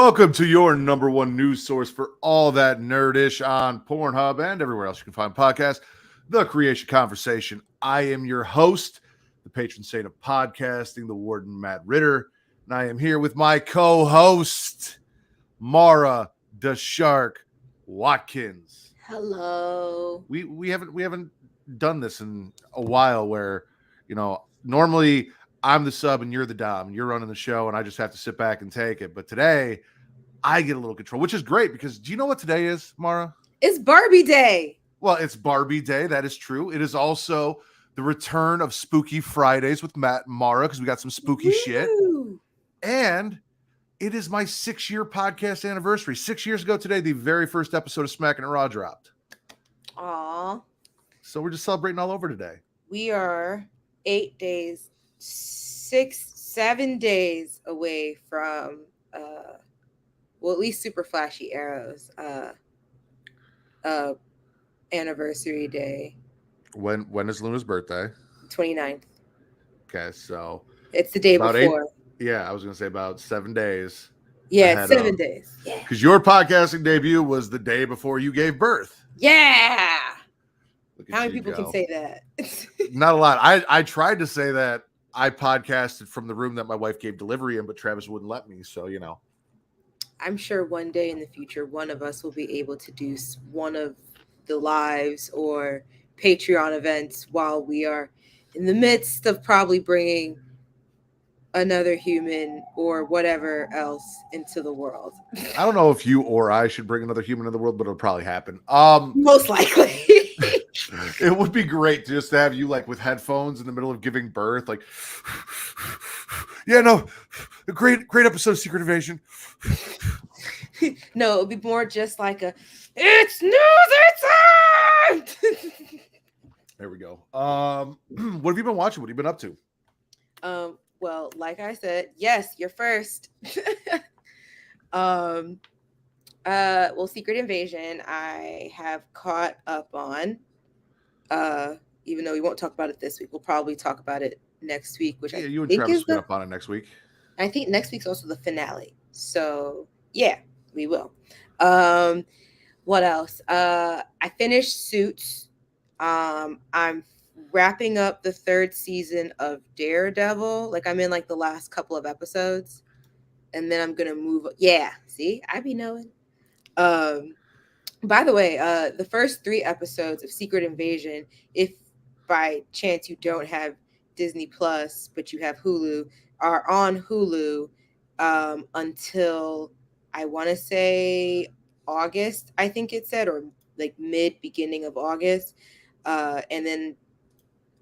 Welcome to your number one news source for all that nerdish on Pornhub and everywhere else you can find podcasts, the Creatia Conversation. I am your host, the patron saint of podcasting, the warden Matt Ritter, and I am here with my co-host, Mara the Shark Watkins. Hello. We haven't done this in a while where, normally I'm the sub and you're the dom and you're running the show and I just have to sit back and take it. But today I get a little control, which is great because do you know what today is, Mara? It's Barbie Day. Well, it's Barbie Day. That is true. It is also the return of Spooky Fridays with Matt and Mara because we got some spooky shit. And it is my 6-year podcast anniversary. 6 years ago today, the very first episode of Smackin' It Raw dropped. Aw. So we're just celebrating all over today. We are 8 days, 7 days away from, at least Super Flashy Arrow's anniversary day. When is Luna's birthday? 29th. Okay, so it's the day before. I was going to say about 7 days. Yeah, 7 days. Yeah. Because your podcasting debut was the day before you gave birth. Yeah. How many people can say that? Not a lot. I tried to say that I podcasted from the room that my wife gave delivery in, but Travis wouldn't let me. So, I'm sure one day in the future, one of us will be able to do one of the lives or Patreon events while we are in the midst of probably bringing another human or whatever else into the world. I don't know if you or I should bring another human into the world, but it'll probably happen. Most likely. It would be great to just have you like with headphones in the middle of giving birth, like, a great episode of Secret Invasion. No, it would be more just like it's news time. There we go. What have you been watching? What have you been up to? Well, like I said, yes, you're first. Secret Invasion, I have caught up on. Even though we won't talk about it this week, we'll probably talk about it next week. Which you and Travis will up on it next week. I think next week's also the finale. So yeah, we will. What else? I finished Suits. I'm wrapping up the 3rd season of Daredevil. Like I'm in like the last couple of episodes, and then I'm gonna move. Yeah, see, I be knowing. By the way, the first 3 episodes of Secret Invasion, if by chance you don't have Disney Plus but you have Hulu, are on Hulu until I want to say August, I think it said, or like beginning of August. And then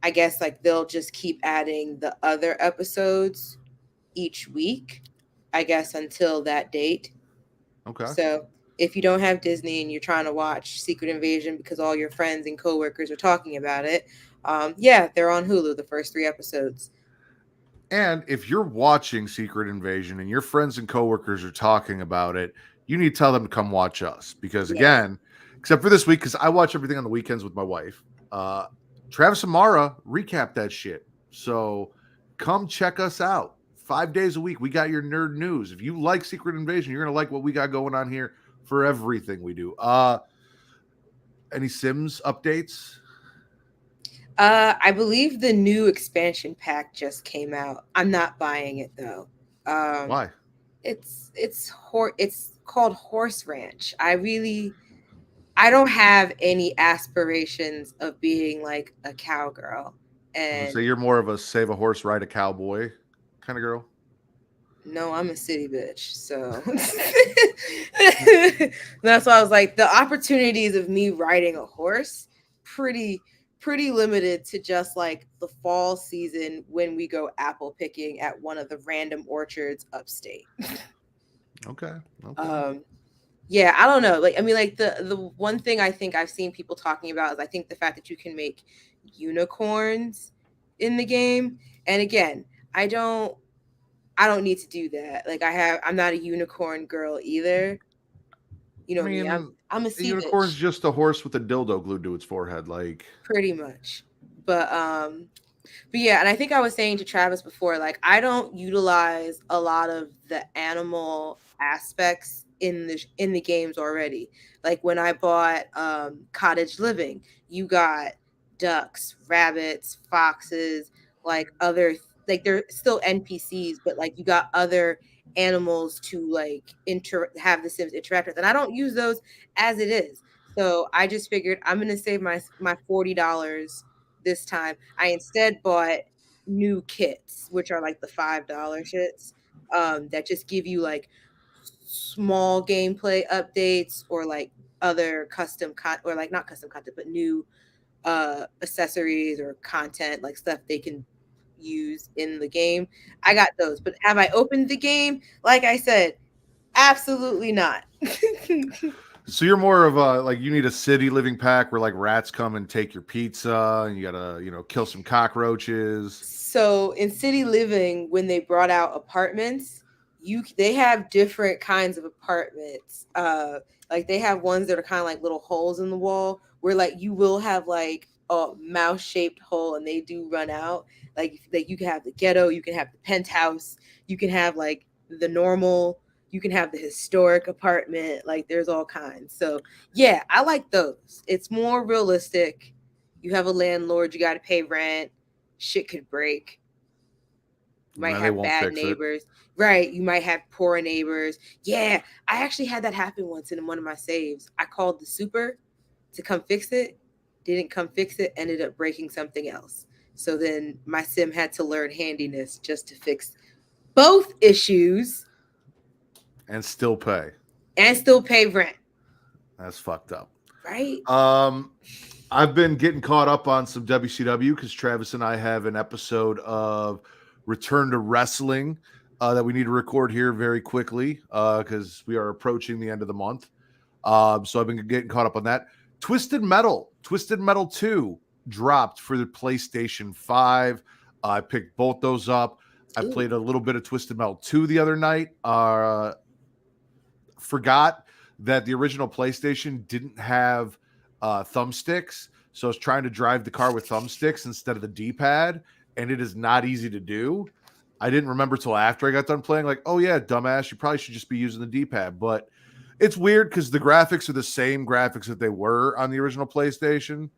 I guess like they'll just keep adding the other episodes each week, I guess, until that date. Okay. So if you don't have Disney and you're trying to watch Secret Invasion because all your friends and coworkers are talking about it, they're on Hulu, the first 3 episodes. And if you're watching Secret Invasion and your friends and coworkers are talking about it, you need to tell them to come watch us. Because again, except for this week, because I watch everything on the weekends with my wife, Travis and Mara recap that shit. So come check us out. 5 days a week, we got your nerd news. If you like Secret Invasion, you're going to like what we got going on here for everything we do. Any Sims updates? I believe the new expansion pack just came out. I'm not buying it though. Why? It's called Horse Ranch. I don't have any aspirations of being like a cowgirl. And so you're more of a save a horse, ride a cowboy kind of girl? No, I'm a city bitch. So that's why I was like, the opportunities of me riding a horse, pretty limited to just like the fall season when we go apple picking at one of the random orchards upstate. Okay. Yeah, I don't know. Like, I mean, like the one thing I think I've seen people talking about is I think the fact that you can make unicorns in the game. And again, I don't need to do that. Like I'm not a unicorn girl either. You know what I mean? I'm a sea unicorn's bitch. just a horse with a dildo glued to its forehead, like pretty much. But But yeah, and I think I was saying to Travis before, like I don't utilize a lot of the animal aspects in the games already. Like when I bought Cottage Living, you got ducks, rabbits, foxes, like other like they're still NPCs, but like you got other animals to like have the Sims interact with. And I don't use those as it is. So I just figured I'm gonna save my $40 this time. I instead bought new kits, which are like the $5 shits, that just give you like small gameplay updates or like other or like not custom content, but new accessories or content, like stuff they can use in the game. I got those. But have I opened the game? Like I said, absolutely not. So you're more of a like you need a city living pack where like rats come and take your pizza and you gotta kill some cockroaches. So in city living, when they brought out apartments, they have different kinds of apartments. Like they have ones that are kind of like little holes in the wall where like you will have like a mouse shaped hole and they do run out. Like you can have the ghetto, you can have the penthouse, you can have like the normal, you can have the historic apartment. Like there's all kinds. So yeah, I like those. It's more realistic. You have a landlord, you got to pay rent, shit could break. You might And they have won't bad fix it. neighbors. Right. You might have poor neighbors. Yeah. I actually had that happen once in one of my saves. I called the super to come fix it. Didn't come fix it. Ended up breaking something else. So then my sim had to learn handiness just to fix both issues And still pay. and still pay rent. That's fucked up. Right. I've been getting caught up on some WCW because Travis and I have an episode of Return to Wrestling that we need to record here very quickly because we are approaching the end of the month. So I've been getting caught up on that. Twisted Metal 2 dropped for the PlayStation 5. I picked both those up. I Ooh. played a little bit of Twisted Metal 2 the other night. Forgot that the original PlayStation didn't have thumbsticks. So I was trying to drive the car with thumbsticks instead of the D-pad, and it is not easy to do. I didn't remember till after I got done playing, like, oh yeah, dumbass, you probably should just be using the D-pad. But it's weird because the graphics are the same graphics that they were on the original PlayStation,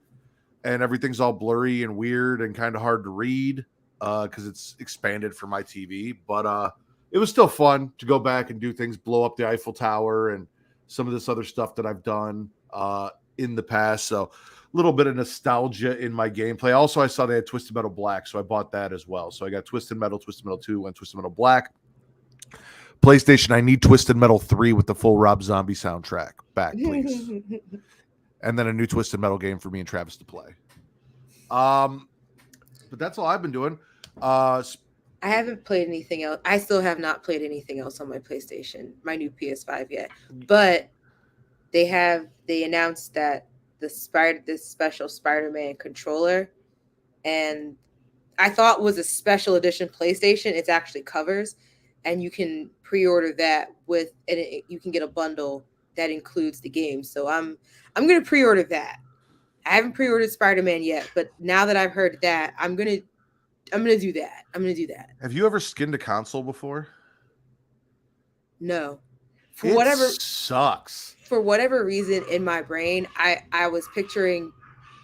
and everything's all blurry and weird and kind of hard to read because it's expanded for my TV. But it was still fun to go back and do things, blow up the Eiffel Tower and some of this other stuff that I've done in the past. So a little bit of nostalgia in my gameplay. Also, I saw they had Twisted Metal Black, so I bought that as well. So I got Twisted Metal 2, and Twisted Metal Black. PlayStation, I need Twisted Metal 3 with the full Rob Zombie soundtrack back, please. And then a new Twisted Metal game for me and Travis to play. But that's all I've been doing. I haven't played anything else. I still have not played anything else on my PlayStation, my new PS5 yet. But they announced that this special Spider-Man controller, and I thought was a special edition PlayStation. It's actually covers, and you can pre-order that you can get a bundle that includes the game. So I'm gonna pre-order that. I haven't pre-ordered Spider-Man yet, but now that I've heard that, I'm gonna do that. I'm gonna do that. Have you ever skinned a console before? No. Sucks. For whatever reason in my brain, I was picturing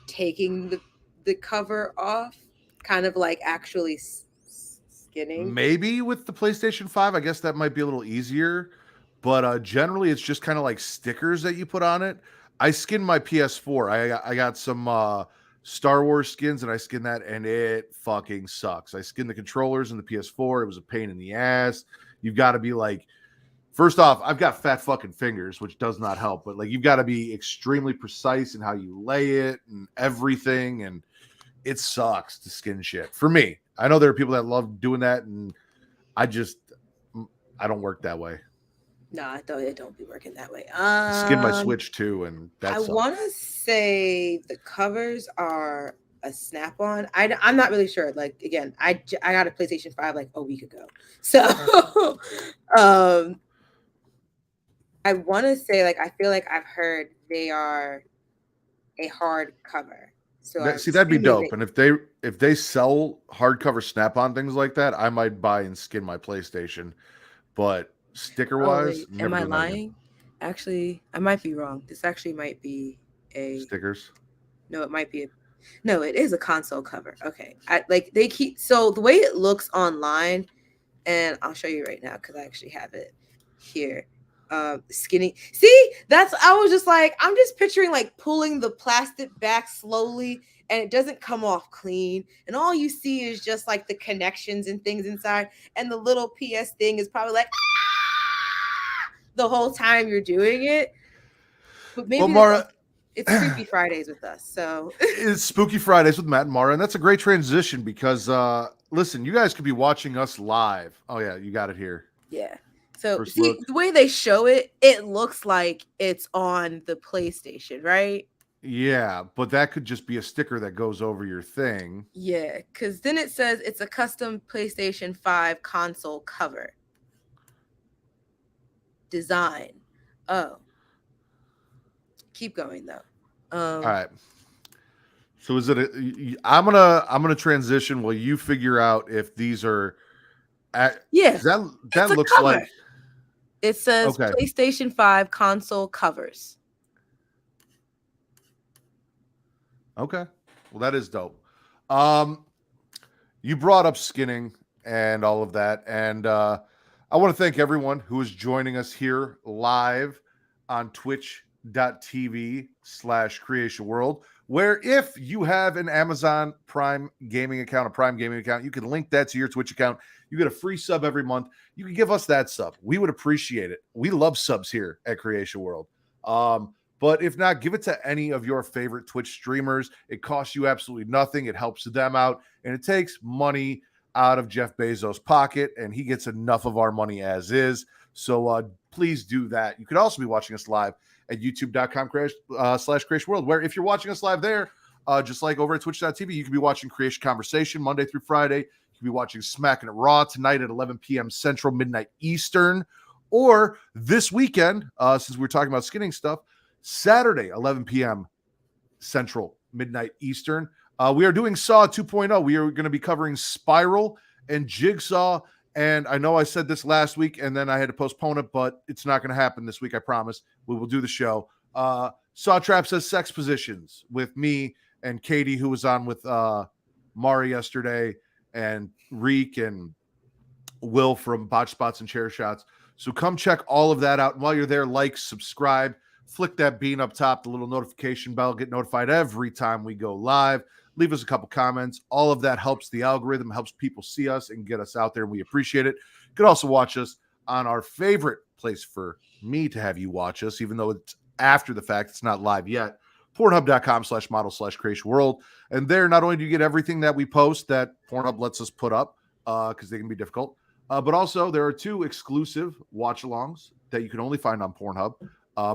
taking the cover off, kind of like actually skinning. Maybe with the PlayStation 5, I guess that might be a little easier. But generally, it's just kind of like stickers that you put on it. I skinned my PS4. I got some Star Wars skins, and I skinned that, and it fucking sucks. I skinned the controllers and the PS4. It was a pain in the ass. You've got to be like, first off, I've got fat fucking fingers, which does not help. But like, you've got to be extremely precise in how you lay it and everything, and it sucks to skin shit for me. I know there are people that love doing that, and I don't work that way. No, it don't be working that way. Skin my Switch too, and I want to say the covers are a snap-on. I'm not really sure. Like again, I got a PlayStation 5 like a week ago, so I want to say like I feel like I've heard they are a hard cover. So I'm See, that'd be extremely dope. And if they sell hardcover Snap-on things like that, I might buy and skin my PlayStation. But sticker Oh wise, wait, am never I doing that again. lying? Actually, I might be wrong. This actually might be a Stickers. no. It might be a no. It is a console cover. Okay, they keep so the way it looks online, and I'll show you right now because I actually have it here. Skinny. See, I was just like I'm just picturing like pulling the plastic back slowly, and it doesn't come off clean, and all you see is just like the connections and things inside, and the little PS thing is probably like the whole time you're doing it. But Well, maybe Mara, it's Creepy Fridays with us. So it's Spooky Fridays with Matt and Mara, and that's a great transition because listen, you guys could be watching us live. Oh yeah, you got it here. yeah. So First see look. the way they show it, it looks like it's on the PlayStation, right? Yeah, but that could just be a sticker that goes over your thing. Yeah, because then it says it's a custom PlayStation 5 console cover design. Oh, keep going though. All right. So is it? I'm gonna transition while you figure out if these are. Yeah, That looks cover. like. It says Okay. PlayStation 5 console covers. Okay. Well, that is dope. You brought up skinning and all of that, and I want to thank everyone who is joining us here live on twitch.tv/Creatia World, where if you have an Amazon Prime gaming account, a Prime gaming account, you can link that to your Twitch account. You get a free sub every month. You can give us that sub. We would appreciate it. We love subs here at Creatia World. But if not, give it to any of your favorite Twitch streamers. It costs you absolutely nothing. It helps them out, and it takes money out of Jeff Bezos' pocket, and he gets enough of our money as is. So please do that. You could also be watching us live at youtube.com/Creatia World, where if you're watching us live there, just like over at twitch.tv, you can be watching Creatia Conversation Monday through Friday. You can be watching Smacking It Raw tonight at 11 p.m. Central, midnight Eastern. Or this weekend, since we're talking about skinning stuff, Saturday, 11 p.m. Central, midnight Eastern. We are doing Saw 2.0. We are going to be covering Spiral and Jigsaw. And I know I said this last week, and then I had to postpone it, but it's not going to happen this week, I promise. We will do the show. Saw Trap says sex positions with me and Katie, who was on with Mari yesterday, and Reek and Will from Botch Spots and Chair Shots. So come check all of that out. And while you're there, like, subscribe, flick that bean up top, the little notification bell, get notified every time we go live. Leave us a couple comments. All of that helps the algorithm, helps people see us and get us out there, and we appreciate it. You can also watch us on our favorite place for me to have you watch us, even though it's after the fact, it's not live yet, Pornhub.com/model/Creatia World. And there, not only do you get everything that we post that Pornhub lets us put up, because they can be difficult, but also there are 2 exclusive watch-alongs that you can only find on Pornhub,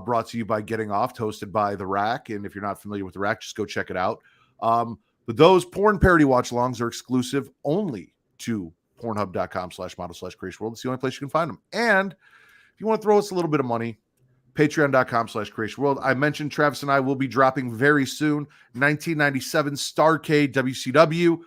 brought to you by Getting Off, hosted by The Rack. And if you're not familiar with The Rack, just go check it out. But those porn parody watch-alongs are exclusive only to Pornhub.com/model/Creatia World. It's the only place you can find them. And if you want to throw us a little bit of money, Patreon.com/Creatia World. I mentioned Travis and I will be dropping very soon 1997 Starrcade WCW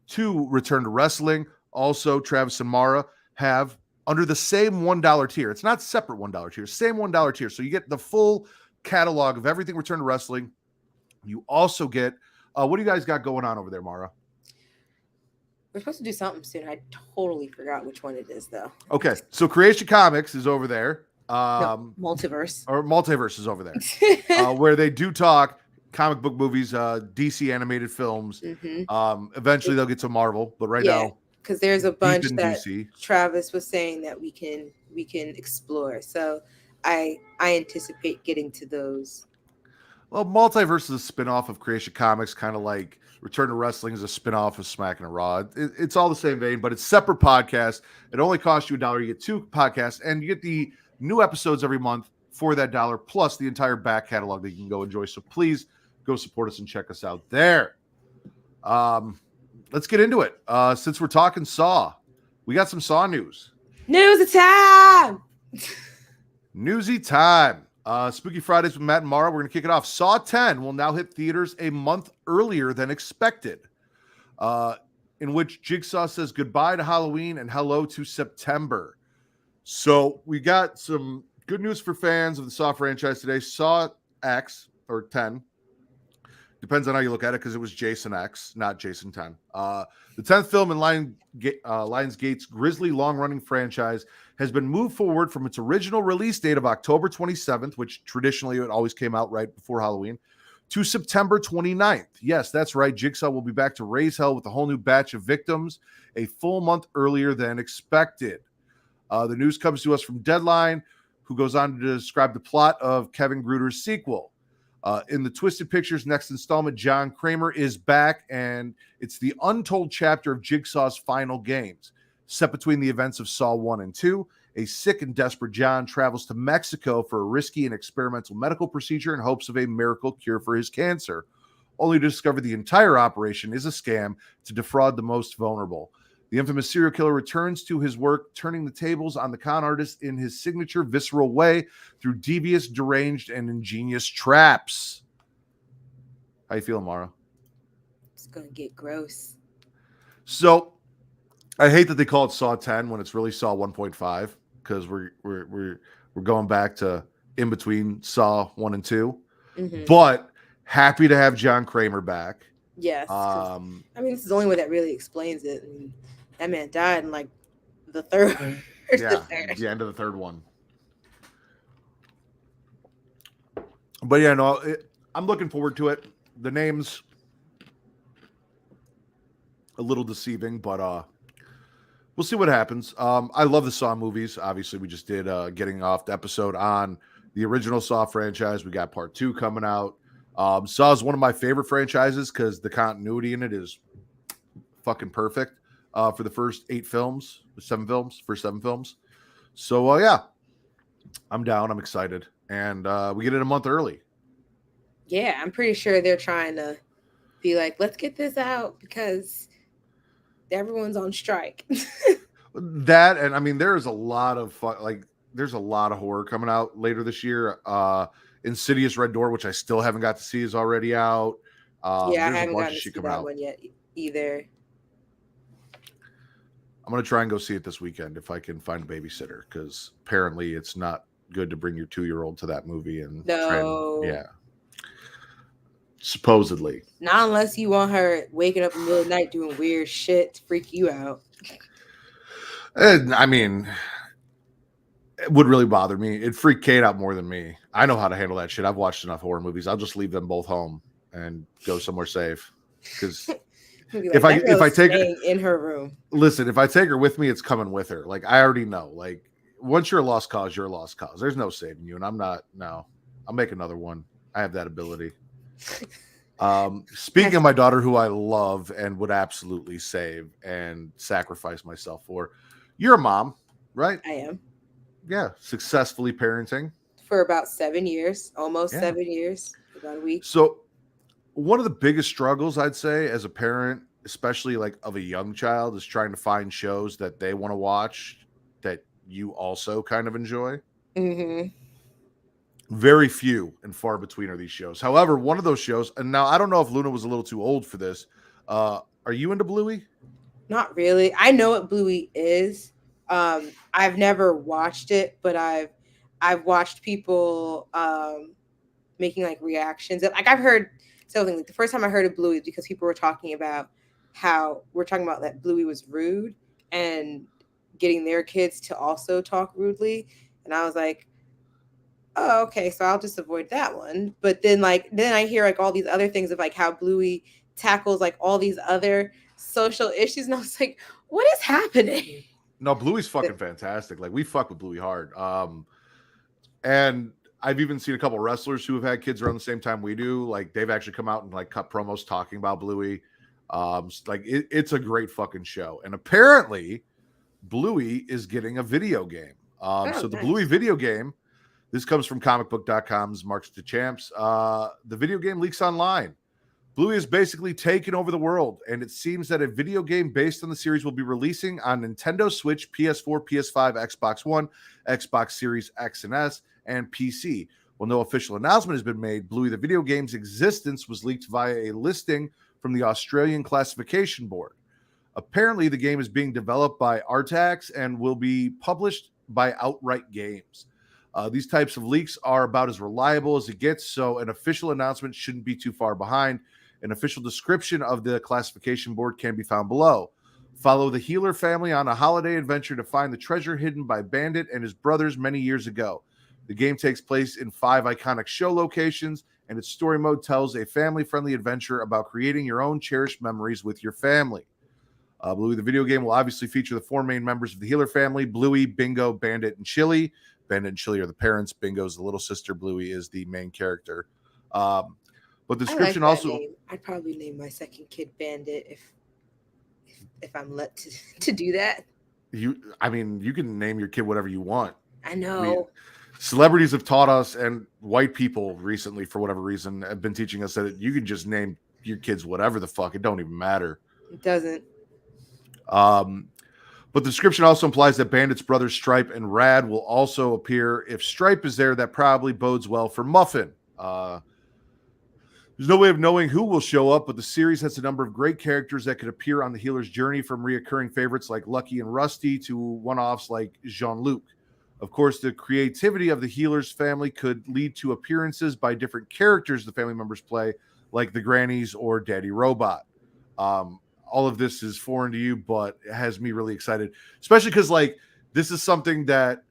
to Return to Wrestling. Also, Travis and Mara have under the same $1 tier. It's not separate $1 tier, same $1 tier. So you get the full catalog of everything Return to Wrestling. You also get, what do you guys got going on over there, Mara? We're supposed to do something soon. I totally forgot which one it is, though. Okay, so Creatia Comics is over there. No, Multiverse. Or Multiverse is over there, where they do talk comic book movies, DC animated films. Mm-hmm. Eventually they'll get to Marvel, but right now, because there's a bunch that DC. Travis was saying that we can explore. So I anticipate getting to those. Well, Multiverse is a spinoff of Creatia Comics, kind of like Return to Wrestling is a spinoff of Smacking It Raw. It's all the same vein, but it's separate podcasts. It only costs you $1. You get 2 podcasts, and you get the new episodes every month for that $1, plus the entire back catalog that you can go enjoy. So please go support us and check us out there. Let's get into it. Since we're talking Saw, we got some Saw news. News time! Newsy time. Spooky Fridays with Matt and Mara. We're going to kick it off. Saw 10 will now hit theaters a month earlier than expected, in which Jigsaw says goodbye to Halloween and hello to September. So we got some good news for fans of the Saw franchise today. Saw X, or 10, depends on how you look at it, because it was Jason X, not Jason 10. The 10th film in Lionsgate's grisly long-running franchise has been moved forward from its original release date of October 27th, which traditionally it always came out right before Halloween, to September 29th. Yes, that's right. Jigsaw will be back to raise hell with a whole new batch of victims a full month earlier than expected. The news comes to us from Deadline, who goes on to describe the plot of Kevin Gruder's sequel. In the Twisted Pictures next installment, John Kramer is back, and it's the untold chapter of Jigsaw's final games. Set between the events of Saw 1 and 2, a sick and desperate John travels to Mexico for a risky and experimental medical procedure in hopes of a miracle cure for his cancer, only to discover the entire operation is a scam to defraud the most vulnerable. The infamous serial killer returns to his work, turning the tables on the con artist in his signature visceral way through devious, deranged, and ingenious traps. How you feeling, Mara? It's gonna get gross. So, I hate that they call it Saw 10 when it's really Saw 1.5, because we're going back to in between Saw 1 and 2. Mm-hmm. But happy to have John Kramer back. Yes. I mean, this is the only way that really explains it. And that man died in like the third. The end of the third one. But yeah, no, I'm looking forward to it. The name's a little deceiving, but we'll see what happens. I love the Saw movies. Obviously, we just did getting off the episode on the original Saw franchise. We got part 2 coming out. Saw is one of my favorite franchises because the continuity in it is fucking perfect for the first 7 films. So, yeah, I'm down. I'm excited. And we get it a month early. Yeah, I'm pretty sure they're trying to be like, let's get this out because everyone's on strike. That, and I mean, there's a lot of there's a lot of horror coming out later this year. Insidious Red Door, which I still haven't got to see, is already out. I haven't gotten to see that out. one yet either. I'm going to try and go see it this weekend if I can find a babysitter, because apparently it's not good to bring your 2-year-old to that movie. And supposedly. Not unless you want her waking up in the middle of the night doing weird shit to freak you out. And, I mean, it would really bother me. It'd freak Kate out more than me. I know how to handle that shit. I've watched enough horror movies. I'll just leave them both home and go somewhere safe. Because if I take her in her room, listen, if I take her with me, it's coming with her. Like, I already know. Like, once you're a lost cause, you're a lost cause. There's no saving you, and I'm not. No, I'll make another one. I have that ability. Speaking of my daughter, who I love and would absolutely save and sacrifice myself for, you're a mom, right? I am. Yeah, successfully parenting for about 7 years, almost 7 years, about a week. So one of the biggest struggles, I'd say, as a parent, especially like of a young child, is trying to find shows that they want to watch that you also kind of enjoy. Mm-hmm. Very few and far between are these shows. However, one of those shows, and now I don't know if Luna was a little too old for this. Are you into Bluey? Not really. I know what Bluey is. I've never watched it, but I've watched people making like reactions. Like I've heard something like the first time I heard of Bluey because people were talking about that Bluey was rude and getting their kids to also talk rudely, and I was like, oh, okay, so I'll just avoid that one. But then I hear like all these other things of like how Bluey tackles like all these other social issues, and I was like, what is happening? No, Bluey's fucking fantastic. Like, we fuck with Bluey hard. And I've even seen a couple wrestlers who have had kids around the same time we do. Like, they've actually come out and like cut promos talking about Bluey. It's a great fucking show. And apparently Bluey is getting a video game. So the Bluey video game, this comes from comicbook.com's Marks to Champs. The video game leaks online. Bluey has basically taken over the world, and it seems that a video game based on the series will be releasing on Nintendo Switch, PS4, PS5, Xbox One, Xbox Series X and S, and PC. While no official announcement has been made, Bluey the video game's existence was leaked via a listing from the Australian Classification Board. Apparently, the game is being developed by Artax and will be published by Outright Games. These types of leaks are about as reliable as it gets, so an official announcement shouldn't be too far behind. An official description of the classification board can be found below. Follow the Healer family on a holiday adventure to find the treasure hidden by Bandit and his brothers many years ago. The game takes place in 5 iconic show locations, and its story mode tells a family-friendly adventure about creating your own cherished memories with your family. Bluey the video game will obviously feature the 4 main members of the Healer family: Bluey, Bingo, Bandit, and Chili. Bandit and Chili are the parents. Bingo's the little sister. Bluey is the main character. But the description also... name. I'd probably name my second kid Bandit if I'm let to do that. You can name your kid whatever you want. I know. Celebrities have taught us, and white people recently, for whatever reason, have been teaching us that you can just name your kids whatever the fuck. It don't even matter. It doesn't. But the description also implies that Bandit's brothers Stripe and Rad will also appear. If Stripe is there, that probably bodes well for Muffin. There's no way of knowing who will show up, but the series has a number of great characters that could appear on the Healer's journey, from reoccurring favorites like Lucky and Rusty to one-offs like Jean-Luc. Of course, the creativity of the Healer's family could lead to appearances by different characters the family members play, like the Grannies or Daddy Robot. All of this is foreign to you, but it has me really excited, especially because this is something that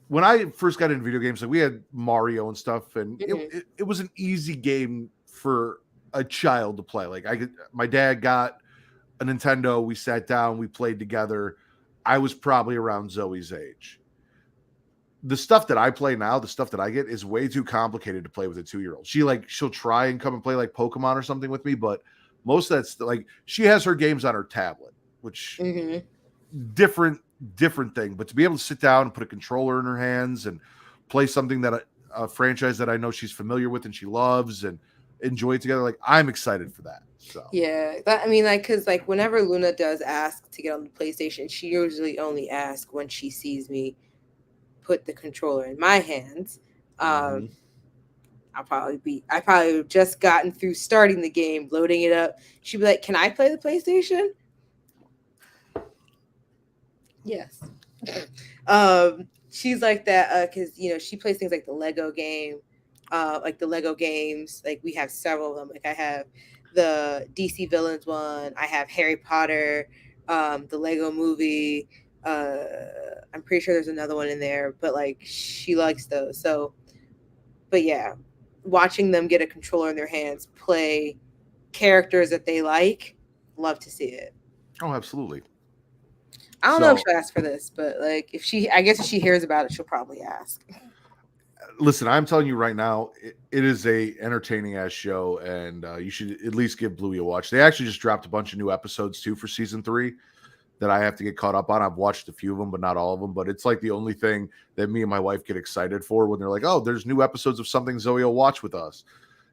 when I first got into video games, we had Mario and stuff, and it was an easy game for a child to play. My dad got a Nintendo. We sat down, we played together. I was probably around Zoe's age. The stuff that I play now, the stuff that I get, is way too complicated to play with a 2-year-old. She'll try and come and play like Pokemon or something with me, but most of that's she has her games on her tablet, which different thing. But to be able to sit down and put a controller in her hands and play something that a franchise that I know she's familiar with and she loves and enjoy it together, I'm excited for that. So yeah, because whenever Luna does ask to get on the PlayStation, she usually only asks when she sees me put the controller in my hands. I probably just gotten through starting the game, loading it up. She'd be like, "Can I play the PlayStation?" Yes. She's like that because she plays things like the Lego game, like the Lego games. Like we have several of them. Like I have the DC Villains one. I have Harry Potter, the Lego movie. I'm pretty sure there's another one in there, but she likes those. So, but yeah, watching them get a controller in their hands, play characters that they like, love to see it. Oh, absolutely. I don't know if she'll ask for this, but if she hears about it, she'll probably ask. Listen, I'm telling you right now, it is a entertaining ass show, and you should at least give Bluey a watch. They actually just dropped a bunch of new episodes too for season 3 that I have to get caught up on. I've watched a few of them, but not all of them. But it's the only thing that me and my wife get excited for when they're like, "Oh, there's new episodes of something Zoe will watch with us."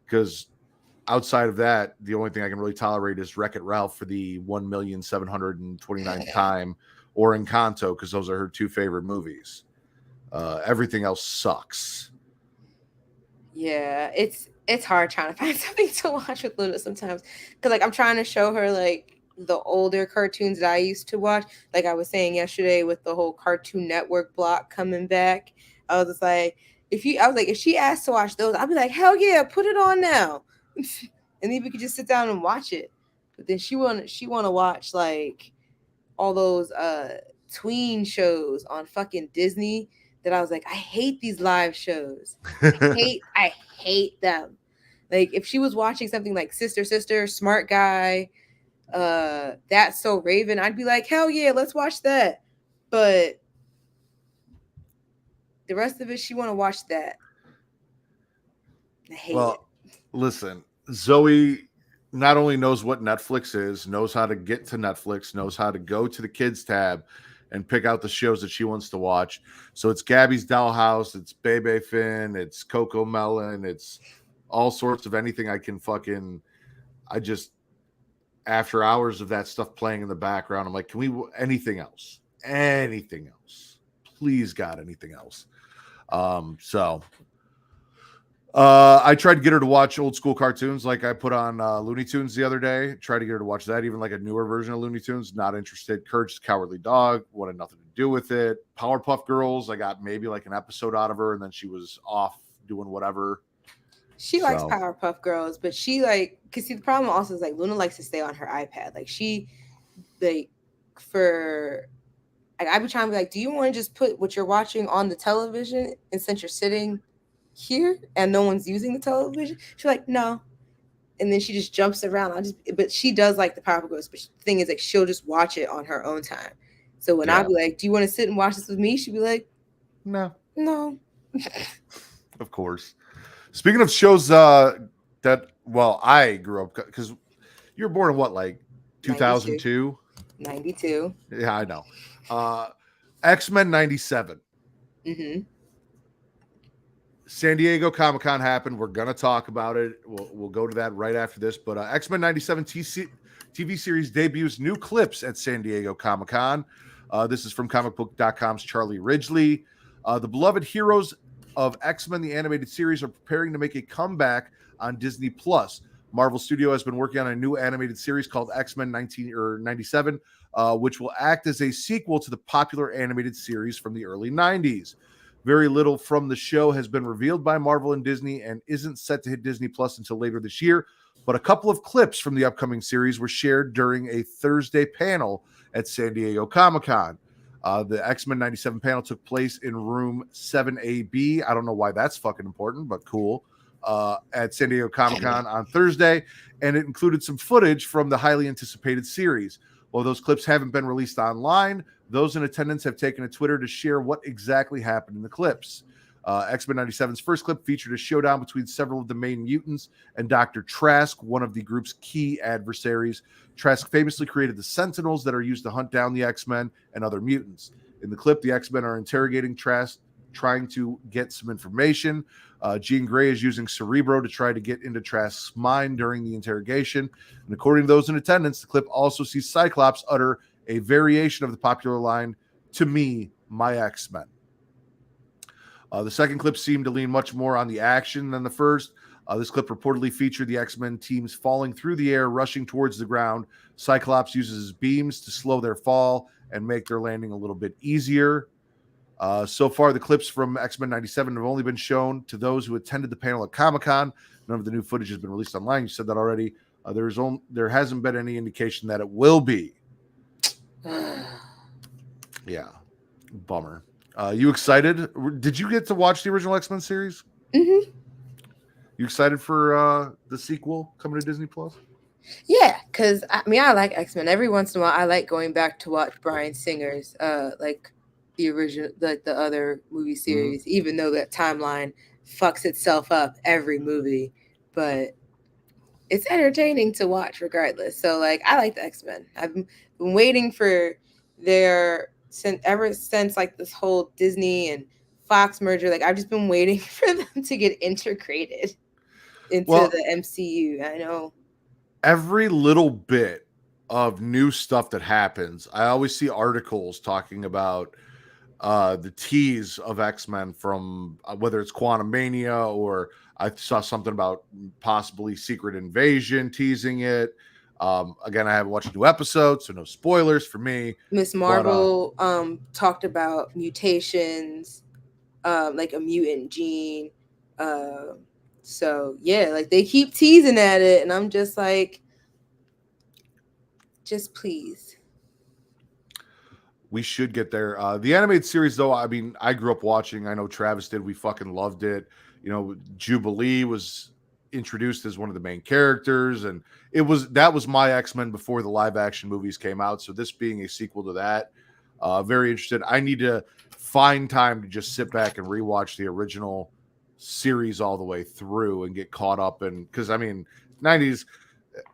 Because outside of that, the only thing I can really tolerate is Wreck-It Ralph for the 1,729th time, or Encanto, because those are her 2 favorite movies. Everything else sucks. Yeah, it's hard trying to find something to watch with Luna sometimes, because I'm trying to show her the older cartoons that I used to watch. Like I was saying yesterday with the whole Cartoon Network block coming back, I was just if she asked to watch those, I'd be like, hell yeah, put it on now. And then we could just sit down and watch it. But then she want to watch all those tween shows on fucking Disney that I was like, I hate these live shows. I hate them. If she was watching something like Sister, Smart Guy, That's So Raven, I'd be like, hell yeah, let's watch that. But the rest of it, she want to watch that. I hate it. Listen, Zoe not only knows what Netflix is, knows how to get to Netflix, knows how to go to the kids tab and pick out the shows that she wants to watch. So it's Gabby's Dollhouse, it's Bebe Finn, it's Coco Melon, it's all sorts of anything I can after hours of that stuff playing in the background, I'm like, can we, anything else? Anything else? Please, God, anything else? So I tried to get her to watch old school cartoons, like I put on Looney Tunes the other day. Tried to get her to watch that, even like a newer version of Looney Tunes. Not interested. Courage the Cowardly Dog wanted nothing to do with it. Powerpuff Girls, I got maybe like an episode out of her, and then she was off doing whatever. She likes Powerpuff Girls, but she like, cause see the problem also is like Luna likes to stay on her iPad. Like she, like for, like I be trying to be like, do you want to just put what you're watching on the television, and since you're sitting here and no one's using the television, she's like, no. And then she just jumps around. But she does like the Powerpuff Girls. But the thing is, like, she'll just watch it on her own time. So when I be like, do you want to sit and watch this with me? She'd be like, no. Of course. Speaking of shows that, well, I grew up, because you were born in what, like 2002? 92. Yeah, I know. X-Men 97. Mm-hmm. San Diego Comic-Con happened. We're going to talk about it. We'll go to that right after this. But X-Men 97 TV series debuts new clips at San Diego Comic-Con. This is from comicbook.com's Charlie Ridgely. The beloved heroes of X-Men, the animated series, are preparing to make a comeback on Disney+. Marvel Studio has been working on a new animated series called X-Men 97, which will act as a sequel to the popular animated series from the early 90s. Very little from the show has been revealed by Marvel and Disney and isn't set to hit Disney Plus until later this year. But a couple of clips from the upcoming series were shared during a Thursday panel at San Diego Comic-Con. The X-Men 97 panel took place in room 7AB. I don't know why that's fucking important, but cool. At San Diego Comic-Con on Thursday, and it included some footage from the highly anticipated series. While those clips haven't been released online, those in attendance have taken to Twitter to share what exactly happened in the clips. X-Men 97's first clip featured a showdown between several of the main mutants and Dr. Trask, one of the group's key adversaries. Trask famously created the Sentinels that are used to hunt down the X-Men and other mutants. In the clip, the X-Men are interrogating Trask, trying to get some information. Jean Grey is using Cerebro to try to get into Trask's mind during the interrogation. And according to those in attendance, the clip also sees Cyclops utter a variation of the popular line, "To me, my X-Men." The second clip seemed to lean much more on the action than the first. This clip reportedly featured the X-Men teams falling through the air, rushing towards the ground. Cyclops uses his beams to slow their fall and make their landing a little bit easier. So far, the clips from X-Men 97 have only been shown to those who attended the panel at Comic-Con. None of the new footage has been released online. You said that already. There hasn't been any indication that it will be. Yeah, bummer. You excited? Did you get to watch the original X-Men series? Mm-hmm. You excited for the sequel coming to Disney Plus? Yeah, because I like X-Men. Every once in a while, I like going back to watch Bryan Singer's like the original, like the other movie series, even though that timeline fucks itself up every movie, but it's entertaining to watch regardless. So like, I like the X-Men. I've been waiting for ever since like this whole Disney and Fox merger. Like I've just been waiting for them to get integrated into the MCU. I know every little bit of new stuff that happens, I always see articles talking about the tease of X-Men from whether it's Quantumania, or I saw something about possibly Secret Invasion teasing it. Again, I haven't watched a new episode, so no spoilers for me. Miss Marvel talked about mutations, like a mutant gene. So yeah, like they keep teasing at it, and I'm just like, just please. We should get there. The animated series, though, I mean, I grew up watching. I know Travis did. We fucking loved it. You know, Jubilee was introduced as one of the main characters, and that was my X-Men before the live action movies came out. So this being a sequel to that, very interested. I need to find time to just sit back and rewatch the original series all the way through and get caught up. And because I mean, 90s,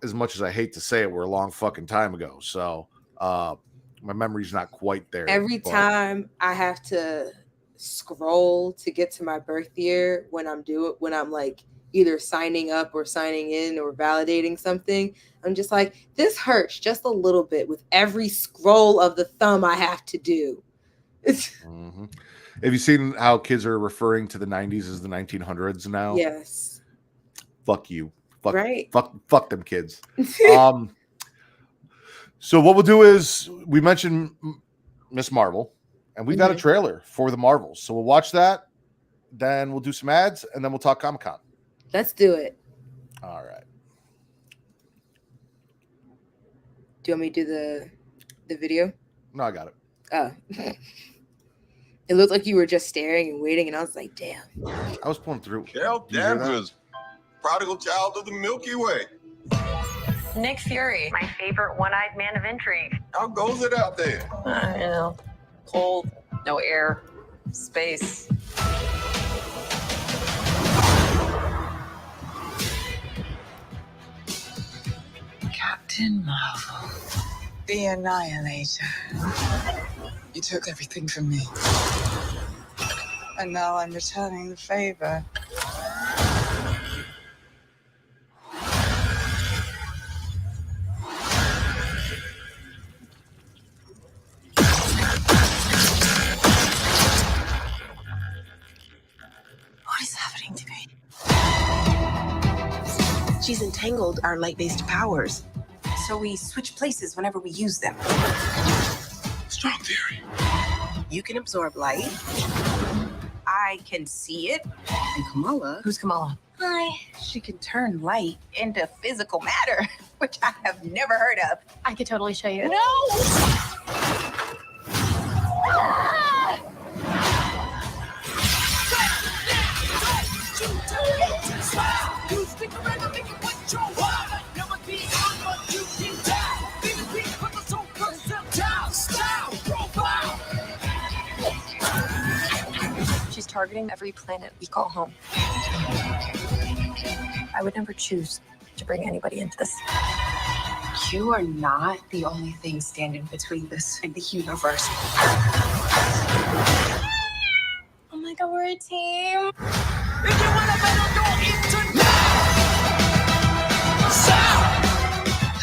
as much as I hate to say it, were a long fucking time ago. So my memory's not quite there. Every time I have to scroll to get to my birth year when I'm like either signing up or signing in or validating something, I'm just like, this hurts just a little bit with every scroll of the thumb I have to do. Mhm. Have you seen how kids are referring to the 90s as the 1900s now? Yes. Fuck you. Fuck, Right. fuck them kids. Um, so what we'll do is we mentioned Miss Marvel, and we've got a Mhm. trailer for the Marvels. So we'll watch that, then we'll do some ads, and then we'll talk Comic-Con. Let's do it. All right. Do you want me to do the video? No, I got it. Oh. It looked like you were just staring and waiting, and I was like, damn. I was pulling through. Carol Do you hear that? Danvers, prodigal child of the Milky Way. Nick Fury, my favorite one-eyed man of intrigue. How goes it out there? I know. Cold, no air, space. Captain Marvel, the Annihilator. You took everything from me. And now I'm returning the favor. What is happening to me? She's entangled our light-based powers. So we switch places whenever we use them. Strong theory. You can absorb light. I can see it. And Kamala, Who's Kamala? hi, she can turn light into physical matter, which I have never heard of. I could totally show you. No! She's targeting every planet we call home. I would never choose to bring anybody into this. You are not the only thing standing between this and the universe. Oh my god, we're a team.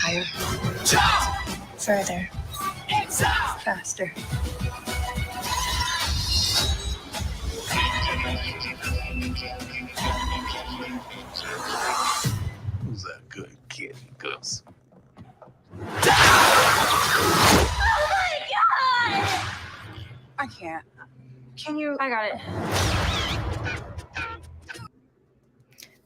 Higher. Further. Faster. Who's that good kid, Gus? I can't. Can you? I got it.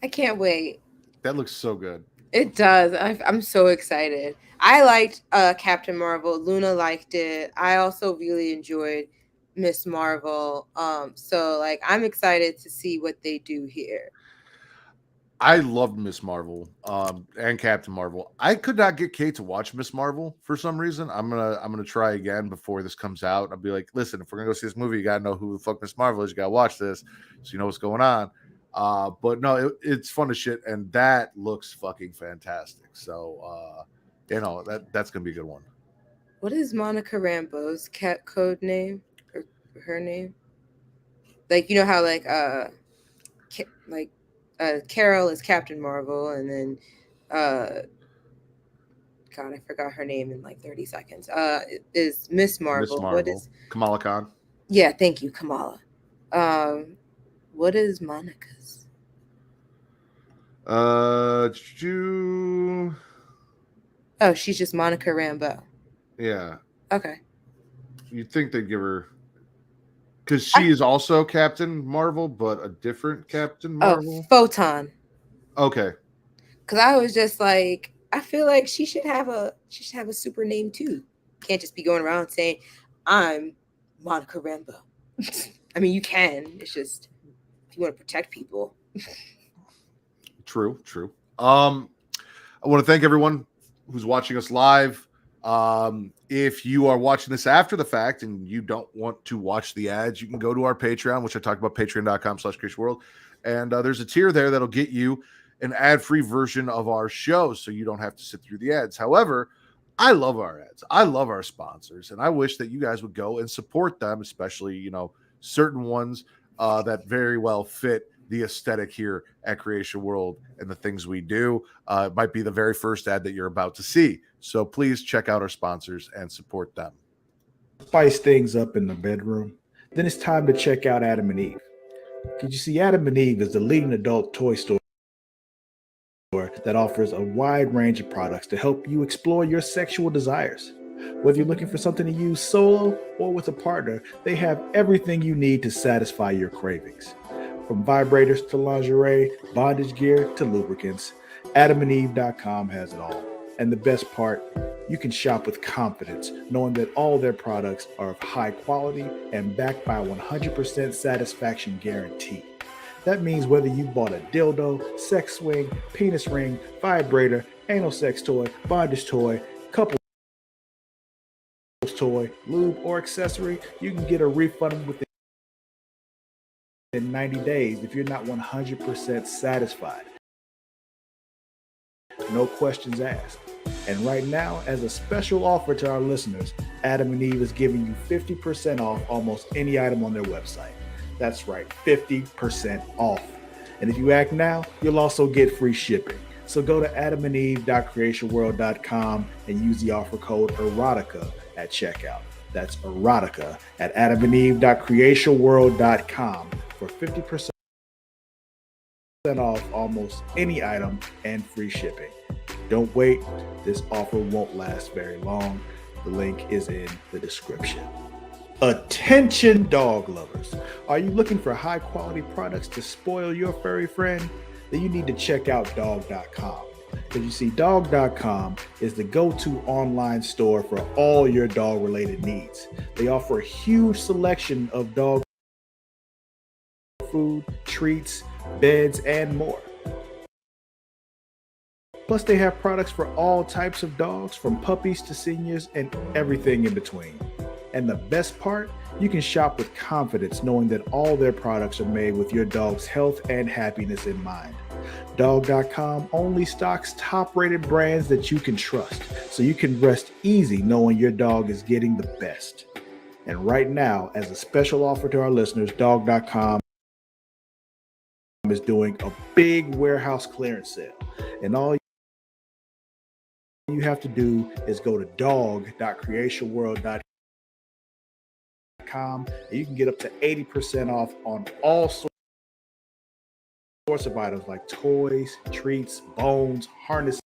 I can't wait. That looks so good. It does. I'm so excited. I liked Captain Marvel. Luna liked it. I also really enjoyed Miss Marvel. So like I'm excited to see what they do here. I loved Miss Marvel and Captain Marvel. I could not get Kate to watch Miss Marvel for some reason. I'm gonna try again before this comes out. I'll be like, listen, if we're gonna go see this movie, you gotta know who the fuck Miss Marvel is. You gotta watch this so you know what's going on. But no, it's fun as shit, and that looks fucking fantastic. So you know that's gonna be a good one. What is Monica Rambeau's cat code name or her name? Like you know how like Carol is Captain Marvel, and then God, I forgot her name in like 30 seconds. Is Miss Marvel. Miss Marvel. What is? Kamala Khan? Yeah, thank you, Kamala. What is Monica's? Oh, she's just Monica Rambeau. Yeah. Okay. You'd think they'd give her, because she is also Captain Marvel, but a different Captain Marvel. Oh, Photon. Okay. Because I was just like, I feel like she should have a super name too. Can't just be going around saying, "I'm Monica Rambeau." I mean, you can. It's just if you want to protect people. True. I want to thank everyone who's watching us live. If you are watching this after the fact and you don't want to watch the ads, you can go to our Patreon, which I talked about, patreon.com/CreatiaWorld. And there's a tier there that'll get you an ad-free version of our show, so you don't have to sit through the ads. However, I love our ads. I love our sponsors, and I wish that you guys would go and support them, especially, you know, certain ones that very well fit the aesthetic here at Creatia World and the things we do. It might be the very first ad that you're about to see. So please check out our sponsors and support them. spice things up in the bedroom, then it's time to check out Adam and Eve. Because you see, Adam and Eve is the leading adult toy store that offers a wide range of products to help you explore your sexual desires. Whether you're looking for something to use solo or with a partner, they have everything you need to satisfy your cravings. From vibrators to lingerie, bondage gear to lubricants, adamandeve.com has it all. And the best part, you can shop with confidence, knowing that all their products are of high quality and backed by a 100% satisfaction guarantee. That means whether you bought a dildo, sex swing, penis ring, vibrator, anal sex toy, bondage toy, couple toy, lube, or accessory, you can get a refund within 90 days if you're not 100% satisfied. No questions asked. And right now, as a special offer to our listeners, Adam and Eve is giving you 50% off almost any item on their website. That's right, 50% off. And if you act now, you'll also get free shipping. So go to adamandeve.creationworld.com and use the offer code erotica at checkout. That's erotica at adamandeve.creationworld.com for 50% off almost any item and free shipping. Don't wait. This offer won't last very long. The link is in the description. Attention dog lovers. Are you looking for high quality products to spoil your furry friend? Then you need to check out dog.com. Because you see, dog.com is the go-to online store for all your dog related needs. They offer a huge selection of dog food, treats, beds, and more. Plus, they have products for all types of dogs, from puppies to seniors and everything in between. And the best part, you can shop with confidence knowing that all their products are made with your dog's health and happiness in mind. Dog.com only stocks top-rated brands that you can trust, so you can rest easy knowing your dog is getting the best. And right now, as a special offer to our listeners, Dog.com is doing a big warehouse clearance sale. And all you have to do is go to dog.creationworld.com and you can get up to 80% off on all sorts of items like toys, treats, bones, harnesses,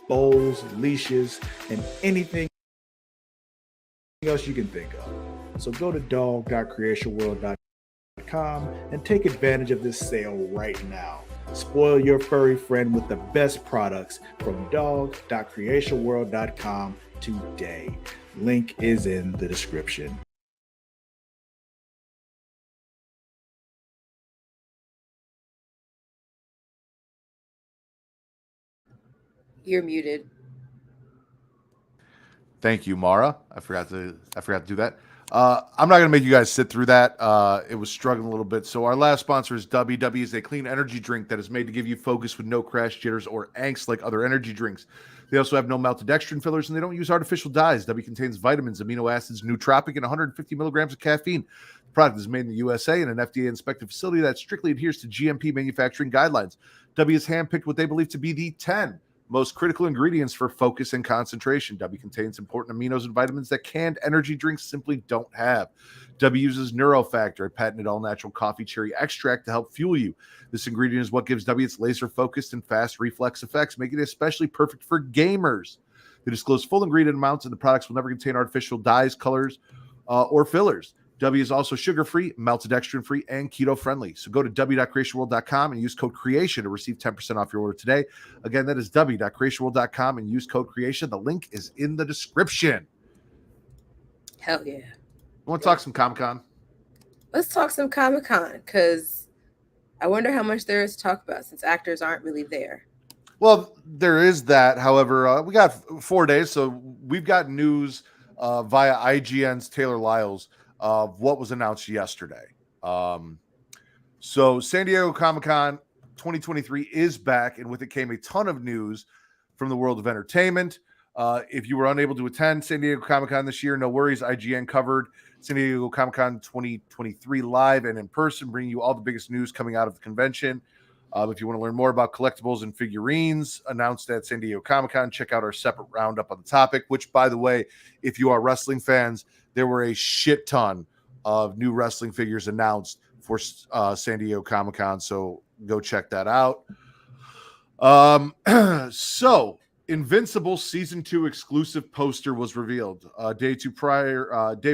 bowls, leashes, and anything else you can think of. So go to dog.creationworld.com and take advantage of this sale right now. Spoil your furry friend with the best products from dog.creationworld.com today. Link is in the description. You're muted. Thank you, Mara. I forgot to do that. I'm not going to make you guys sit through that. It was struggling a little bit. So our last sponsor is W. W is a clean energy drink that is made to give you focus with no crash, jitters, or angst like other energy drinks. They also have no maltodextrin fillers, and they don't use artificial dyes. W contains vitamins, amino acids, nootropic, and 150 milligrams of caffeine. The product is made in the USA in an FDA-inspected facility that strictly adheres to GMP manufacturing guidelines. W has handpicked what they believe to be the 10 most critical ingredients for focus and concentration. W contains important aminos and vitamins that canned energy drinks simply don't have. W uses Neurofactor, a patented all-natural coffee cherry extract, to help fuel you. This ingredient is what gives W its laser-focused and fast reflex effects, making it especially perfect for gamers. They disclose full ingredient amounts, and the products will never contain artificial dyes, colors, or fillers. W is also sugar-free, maltodextrin-free, and keto-friendly. So go to w.creationworld.com and use code CREATION to receive 10% off your order today. Again, that is w.creationworld.com and use code CREATION. The link is in the description. Hell yeah. You want to talk some Comic-Con? Let's talk some Comic-Con, because I wonder how much there is to talk about since actors aren't really there. Well, there is that. However, we got 4 days, so we've got news via IGN's Taylor Lyles of what was announced yesterday. So San Diego Comic-Con 2023 is back, and with it came a ton of news from the world of entertainment. If you were unable to attend San Diego Comic-Con this year, no worries. IGN covered San Diego Comic-Con 2023 live and in person, bringing you all the biggest news coming out of the convention. If you want to learn more about collectibles and figurines announced at San Diego Comic-Con, check out our separate roundup on the topic, which, by the way, if you are wrestling fans, there were a shit ton of new wrestling figures announced for San Diego Comic-Con, so go check that out. So Invincible Season 2 exclusive poster was revealed. Day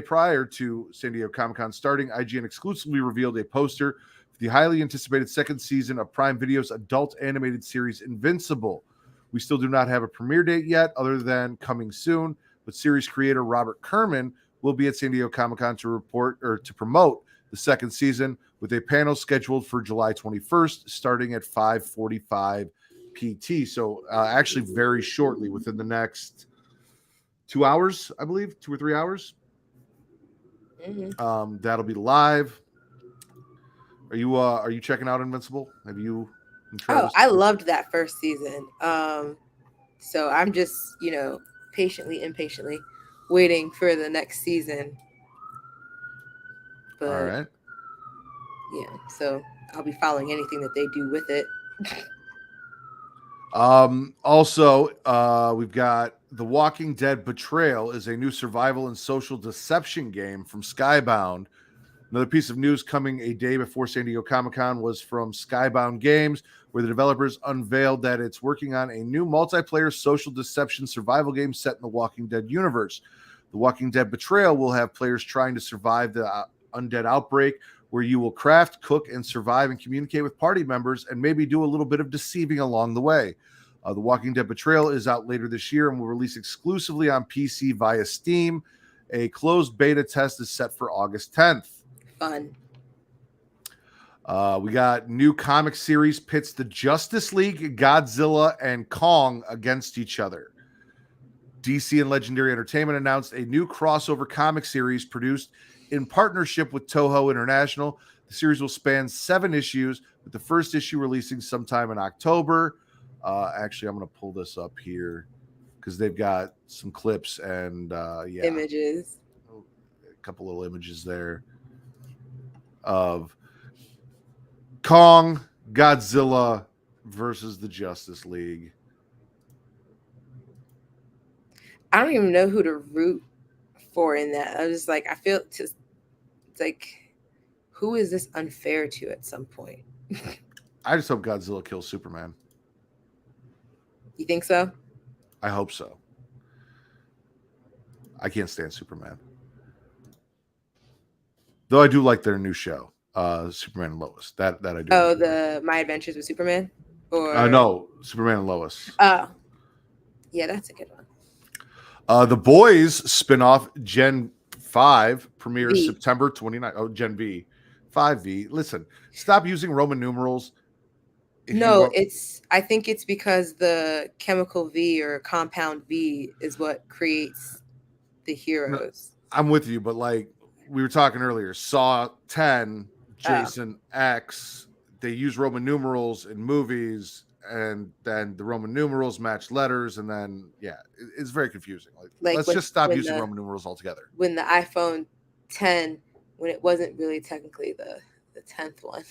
prior to San Diego Comic-Con starting, IGN exclusively revealed a poster for the highly anticipated second season of Prime Video's adult animated series Invincible. We still do not have a premiere date yet, other than coming soon, but series creator Robert Kerman will be at San Diego Comic-Con to promote the second season, with a panel scheduled for July 21st, starting at 5:45 PT. So actually very shortly, within the next 2 hours, I believe, 2 or 3 hours. Mm-hmm. That'll be live. Are you checking out Invincible? Have you? Oh, I loved that first season. So I'm just, impatiently waiting for the next season. But, all right. Yeah, so I'll be following anything that they do with it. Also, we've got The Walking Dead Betrayal is a new survival and social deception game from Skybound. Another piece of news coming a day before San Diego Comic-Con was from Skybound Games, where the developers unveiled that it's working on a new multiplayer social deception survival game set in the Walking Dead universe. The Walking Dead Betrayal will have players trying to survive the undead outbreak, where you will craft, cook, and survive and communicate with party members and maybe do a little bit of deceiving along the way. The Walking Dead Betrayal is out later this year and will release exclusively on PC via Steam. A closed beta test is set for August 10th. Fun. We got new comic series pits the Justice League, Godzilla, and Kong against each other. DC and Legendary Entertainment announced a new crossover comic series produced in partnership with Toho International. The series will span 7 issues, with the first issue releasing sometime in October. Actually, I'm going to pull this up here because they've got some clips and images. A couple little images there of Kong, Godzilla versus the Justice League. I don't even know who to root for in that. I was just like, I feel it's like, who is this unfair to at some point? I just hope Godzilla kills Superman. You think so? I hope so. I can't stand Superman. Though I do like their new show, Superman and Lois. That I do. Oh, the My Adventures with Superman? Or no, Superman and Lois. Oh. Yeah, that's a good one. The Boys spinoff Gen 5 premieres V. September 29th. Oh, Gen V. 5V. Listen, stop using Roman numerals. I think it's because the chemical V or compound V is what creates the heroes. I'm with you, but like we were talking earlier, Saw 10, Jason X, they use Roman numerals in movies, and then the Roman numerals match letters, and then it's very confusing. Like let's just stop using Roman numerals altogether. When the iPhone 10, when it wasn't really technically the 10th one.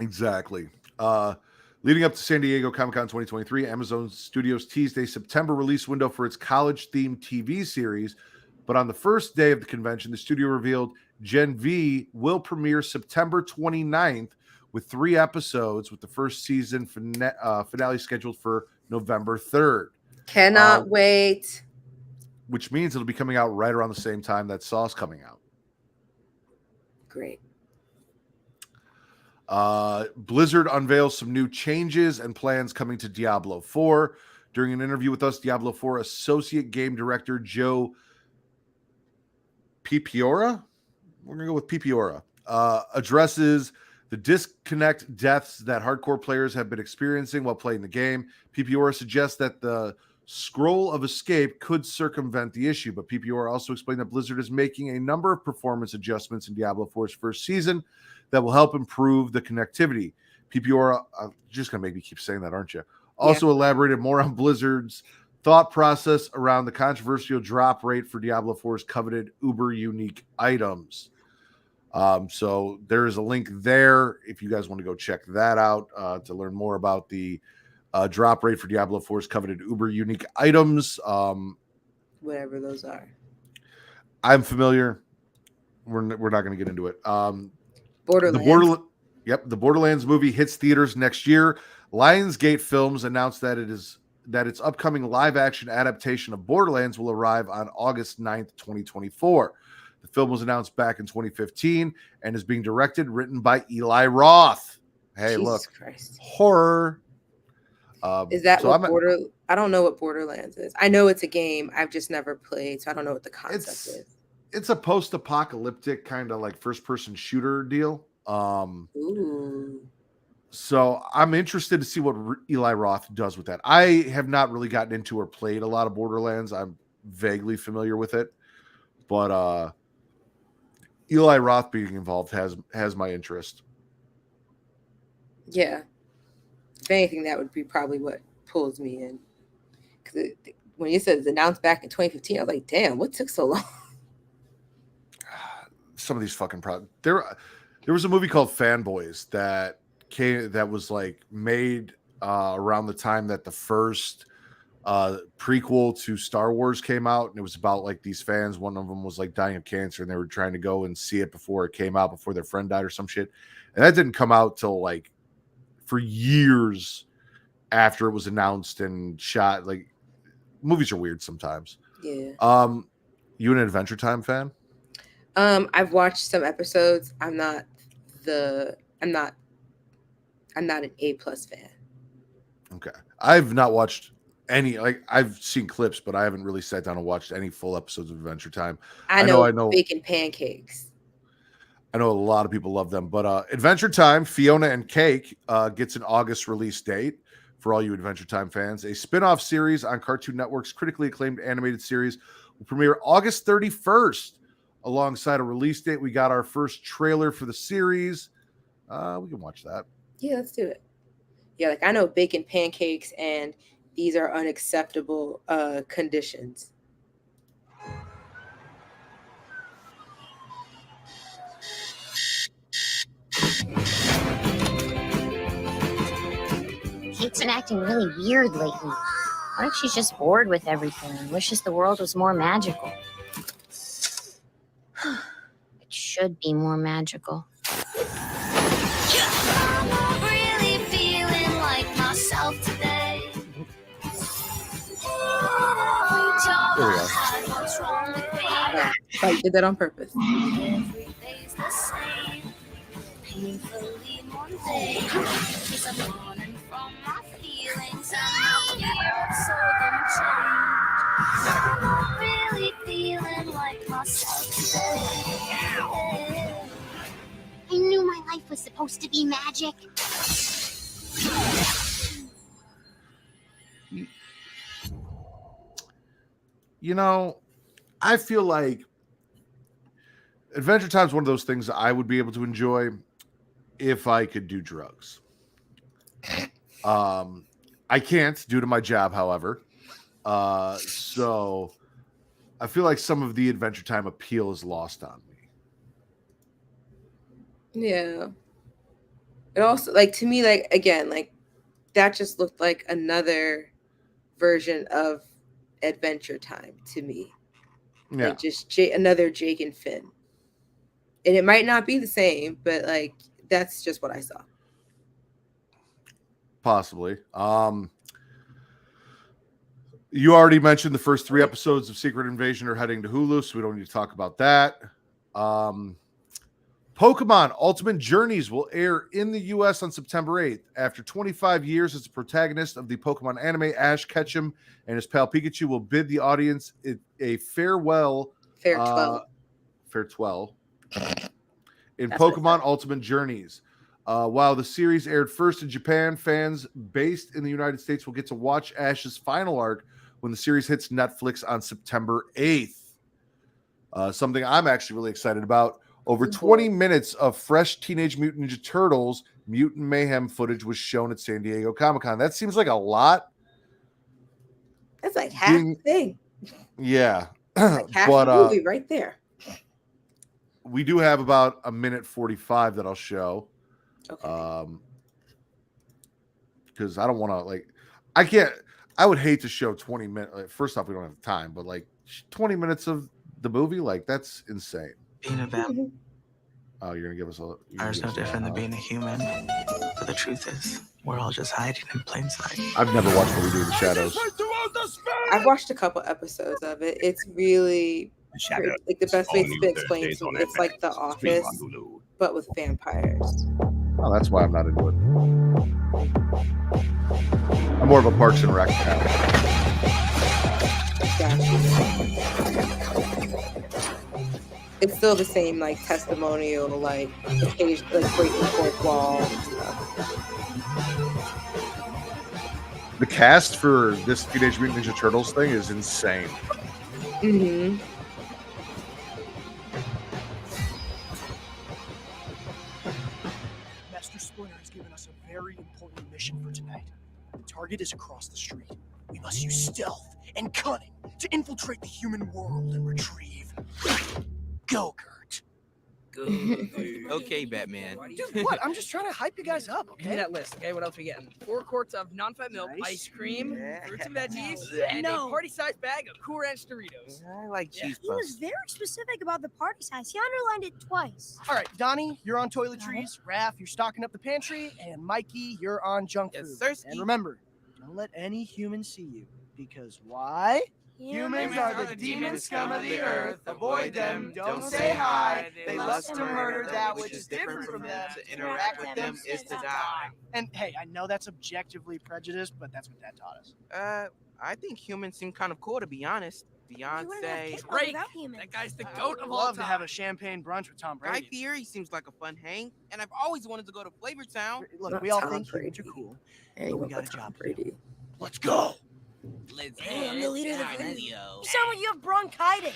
Exactly. Leading up to San Diego Comic-Con 2023, Amazon Studios teased a September release window for its college-themed TV series. But on the first day of the convention, the studio revealed Gen V will premiere September 29th with 3 episodes, with the first season finale scheduled for November 3rd. Cannot wait. Which means it'll be coming out right around the same time that Saw's coming out. Great. Blizzard unveils some new changes and plans coming to Diablo 4. During an interview with us, Diablo 4 Associate Game Director Joe Pipiora, we're going to go with Pipiora, addresses the disconnect deaths that hardcore players have been experiencing while playing the game. Pipiora suggests that the scroll of escape could circumvent the issue, but Pipiora also explained that Blizzard is making a number of performance adjustments in Diablo 4's first season that will help improve the connectivity. Pipiora, you're just going to make me keep saying that, aren't you? Also elaborated more on Blizzard's thought process around the controversial drop rate for Diablo 4's coveted uber unique items. So there is a link there if you guys want to go check that out to learn more about the drop rate for Diablo 4's coveted uber unique items. Whatever those are. I'm familiar. We're not going to get into it. Borderlands. The Borderlands movie hits theaters next year. Lionsgate Films announced that its upcoming live-action adaptation of Borderlands will arrive on August 9th, 2024. The film was announced back in 2015 and is being directed, written by Eli Roth. Hey, Jesus look, Christ. horror. Is that what I don't know what Borderlands is. I know it's a game. I've just never played, so I don't know what the concept is. It's a post-apocalyptic kind of like first-person shooter deal. Ooh. So I'm interested to see what Eli Roth does with that. I have not really gotten into or played a lot of Borderlands. I'm vaguely familiar with it, but Eli Roth being involved has my interest. Yeah. If anything, that would be probably what pulls me in. Because when you said it's announced back in 2015, I was like, damn, what took so long? Some of these fucking products. There was a movie called Fanboys that was like made around the time that the first prequel to Star Wars came out, and it was about like these fans. One of them was like dying of cancer, and they were trying to go and see it before it came out, before their friend died or some shit. And that didn't come out till like for years after it was announced and shot. Like, movies are weird sometimes. Yeah. You an Adventure Time fan? I've watched some episodes. I'm not an A+ fan. Okay. I've not watched any, like, I've seen clips, but I haven't really sat down and watched any full episodes of Adventure Time. I know Bacon Pancakes. I know a lot of people love them, but Adventure Time, Fiona and Cake gets an August release date for all you Adventure Time fans. A spin-off series on Cartoon Network's critically acclaimed animated series will premiere August 31st. Alongside a release date, we got our first trailer for the series. We can watch that. Yeah, let's do it. Yeah, like I know Bacon Pancakes and these are unacceptable conditions. Kate's been acting really weird lately. What if she's just bored with everything and wishes the world was more magical? It should be more magical. I'm not really feeling like myself today. There we go. What's wrong with me? I did that on purpose. Every day's the same. Painfully mundane. 'Cause I'm running from my feelings. I'm here so them change. I'm not really feeling like myself today. I knew my life was supposed to be magic. You know, I feel like Adventure Time is one of those things that I would be able to enjoy if I could do drugs. I can't due to my job, however. So I feel like some of the Adventure Time appeal is lost on me. Yeah. It also, like, to me, like, again, like, that just looked like another version of Adventure Time to me. Yeah. Like, just another Jake and Finn. And it might not be the same, but, like, that's just what I saw. Possibly. You already mentioned the first 3 episodes of Secret Invasion are heading to Hulu, so we don't need to talk about that. Pokemon Ultimate Journeys will air in the U.S. on September 8th. After 25 years as the protagonist of the Pokemon anime, Ash Ketchum and his pal Pikachu will bid the audience a farewell. Farewell. In That's what Pokemon Ultimate Journeys. While the series aired first in Japan, fans based in the United States will get to watch Ash's final arc when the series hits Netflix on September 8th. Something I'm actually really excited about. Over 20 minutes of fresh Teenage Mutant Ninja Turtles Mutant Mayhem footage was shown at San Diego Comic-Con. That seems like a lot. That's like half the thing. Yeah. Like half But, the movie right there. we do have about a minute 45 that I'll show. Okay. Because I don't want to I can't. I would hate to show 20 minutes. First off, we don't have time, but 20 minutes of the movie, that's insane. Being a vampire Oh, you're gonna give us a. is no different than being a human. But the truth is, we're all just hiding in plain sight. I've never watched What We Do in the Shadows. I've watched a couple episodes of it. It's really the best way to explain it. It's like The Office, but with vampires. Oh, that's why I'm not into it. I'm more of a Parks and Rec fan. It's still the same testimonial, occasion, breaking the fourth wall and stuff. The cast for this Teenage Mutant Ninja Turtles thing is insane. Mm-hmm. Master Splinter has given us a very important mission for tonight. The target is across the street. We must use stealth and cunning to infiltrate the human world and retrieve Go-Gurt. Okay, Batman. Dude, what? I'm just trying to hype you guys up, Give me that list, okay? What else we getting? 4 quarts of non-fat milk, ice cream, fruits and veggies, and a party-sized bag of Cool Ranch Doritos. I like cheese He was very specific about the party size. He underlined it twice. All right, Donnie, you're on toiletries. Raph, you're stocking up the pantry. And Mikey, you're on junk food. Sirski. And remember, don't let any human see you. Because why? Humans are the demon scum of the earth. Avoid them. Don't say hi. They lust to murder that which is different from them. To interact with them is to die. And hey, I know that's objectively prejudiced, but that's what Dad taught us. I think humans seem kind of cool, to be honest. Beyonce. Drake. That guy's the goat of all Love time. to have a champagne brunch with Tom Guy Brady. Fieri seems like a fun hang, and I've always wanted to go to Flavor Town. Look, we all think humans are cool, but we got a job to do. Let's go. Hey, I'm the leader of the group. You sound like you have bronchitis.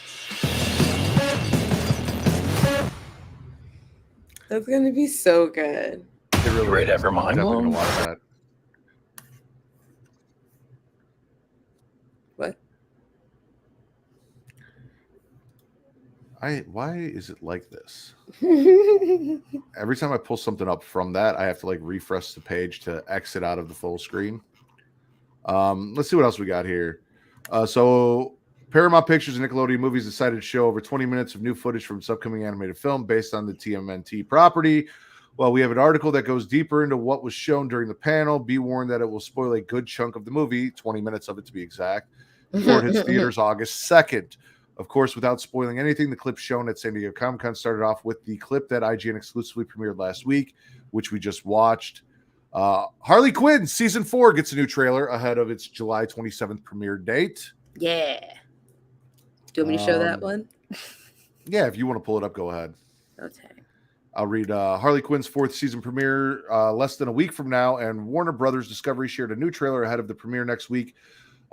That's gonna be so good. They really Right is. after I'm mine. definitely gonna watch that. What? Why is it like this? Every time I pull something up from that, I have to refresh the page to exit out of the full screen. Let's see what else we got here. So Paramount Pictures and Nickelodeon Movies decided to show over 20 minutes of new footage from its upcoming animated film based on the TMNT property. Well, we have an article that goes deeper into what was shown during the panel. Be warned that it will spoil a good chunk of the movie, 20 minutes of it to be exact, before it hits theaters August 2nd. Of course, without spoiling anything, the clip shown at San Diego Comic-Con started off with the clip that IGN exclusively premiered last week, which we just watched. Harley Quinn season 4 gets a new trailer ahead of its July 27th premiere date. Yeah. Do you want me to show that one? Yeah, if you want to pull it up, go ahead. Okay. I'll read Harley Quinn's 4th season premiere less than a week from now, and Warner Brothers Discovery shared a new trailer ahead of the premiere next week.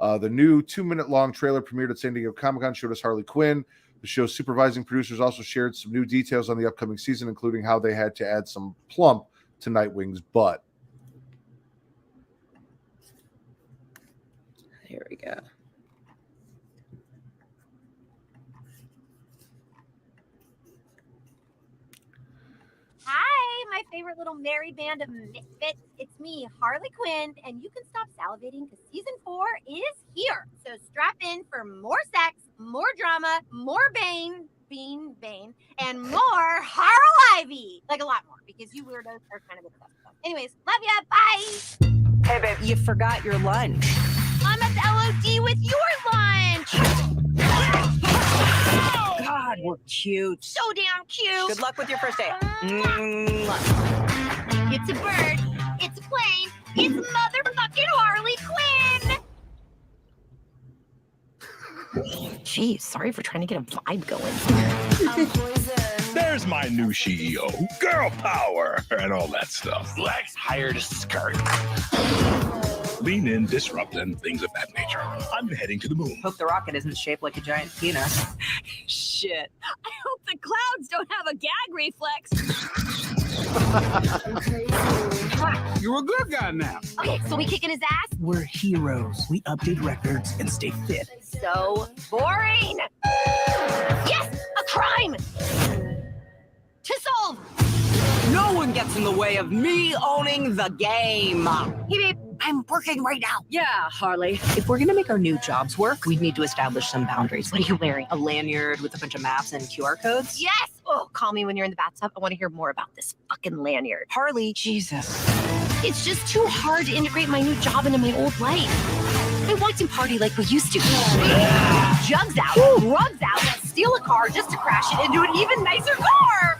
The new 2-minute long trailer premiered at San Diego Comic-Con showed us Harley Quinn. The show's supervising producers also shared some new details on the upcoming season, including how they had to add some plump to Nightwing's butt. Here we go. Hi, my favorite little merry band of misfits. It's me, Harley Quinn, and you can stop salivating because season 4 is here. So strap in for more sex, more drama, more Bane, and more Harl Ivy. Like a lot more, because you weirdos are kind of obsessed with them. Anyways, love ya, bye! Hey, babe, you forgot your lunch. I'm at the LOD with your lunch! God, we're cute. So damn cute! Good luck with your first day. It's a bird, it's a plane, it's motherfucking Harley Quinn! Geez, sorry for trying to get a vibe going. There's my new CEO. Girl power and all that stuff. Lex hired a skirt. Lean in, disrupt, and things of that nature. I'm heading to the moon. Hope the rocket isn't shaped like a giant penis. Shit. I hope the clouds don't have a gag reflex. You're a good guy now. Okay, so we kicking his ass? We're heroes. We update records and stay fit. So boring! Yes, a crime! to solve. No one gets in the way of me owning the game. Hey, babe, I'm working right now. Yeah, Harley. If we're gonna make our new jobs work, we need to establish some boundaries. What are you wearing? A lanyard with a bunch of maps and QR codes? Yes! Oh, call me when you're in the bathtub. I want to hear more about this fucking lanyard. Harley, Jesus. It's just too hard to integrate my new job into my old life. I want to party like we used to. Jugs out, rugs out, steal a car just to crash it into an even nicer car.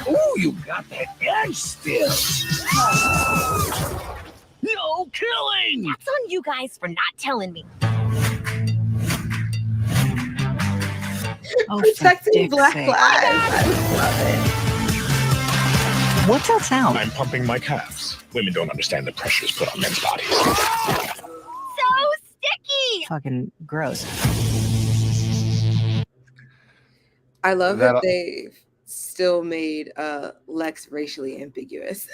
Ooh, you got that edge still. No killing! That's on you guys for not telling me. Oh, Protecting Black lives. I love it. What's that sound? I'm pumping my calves. Women don't understand the pressures put on men's bodies. So sticky. Fucking gross. I love that they've still made Lex racially ambiguous.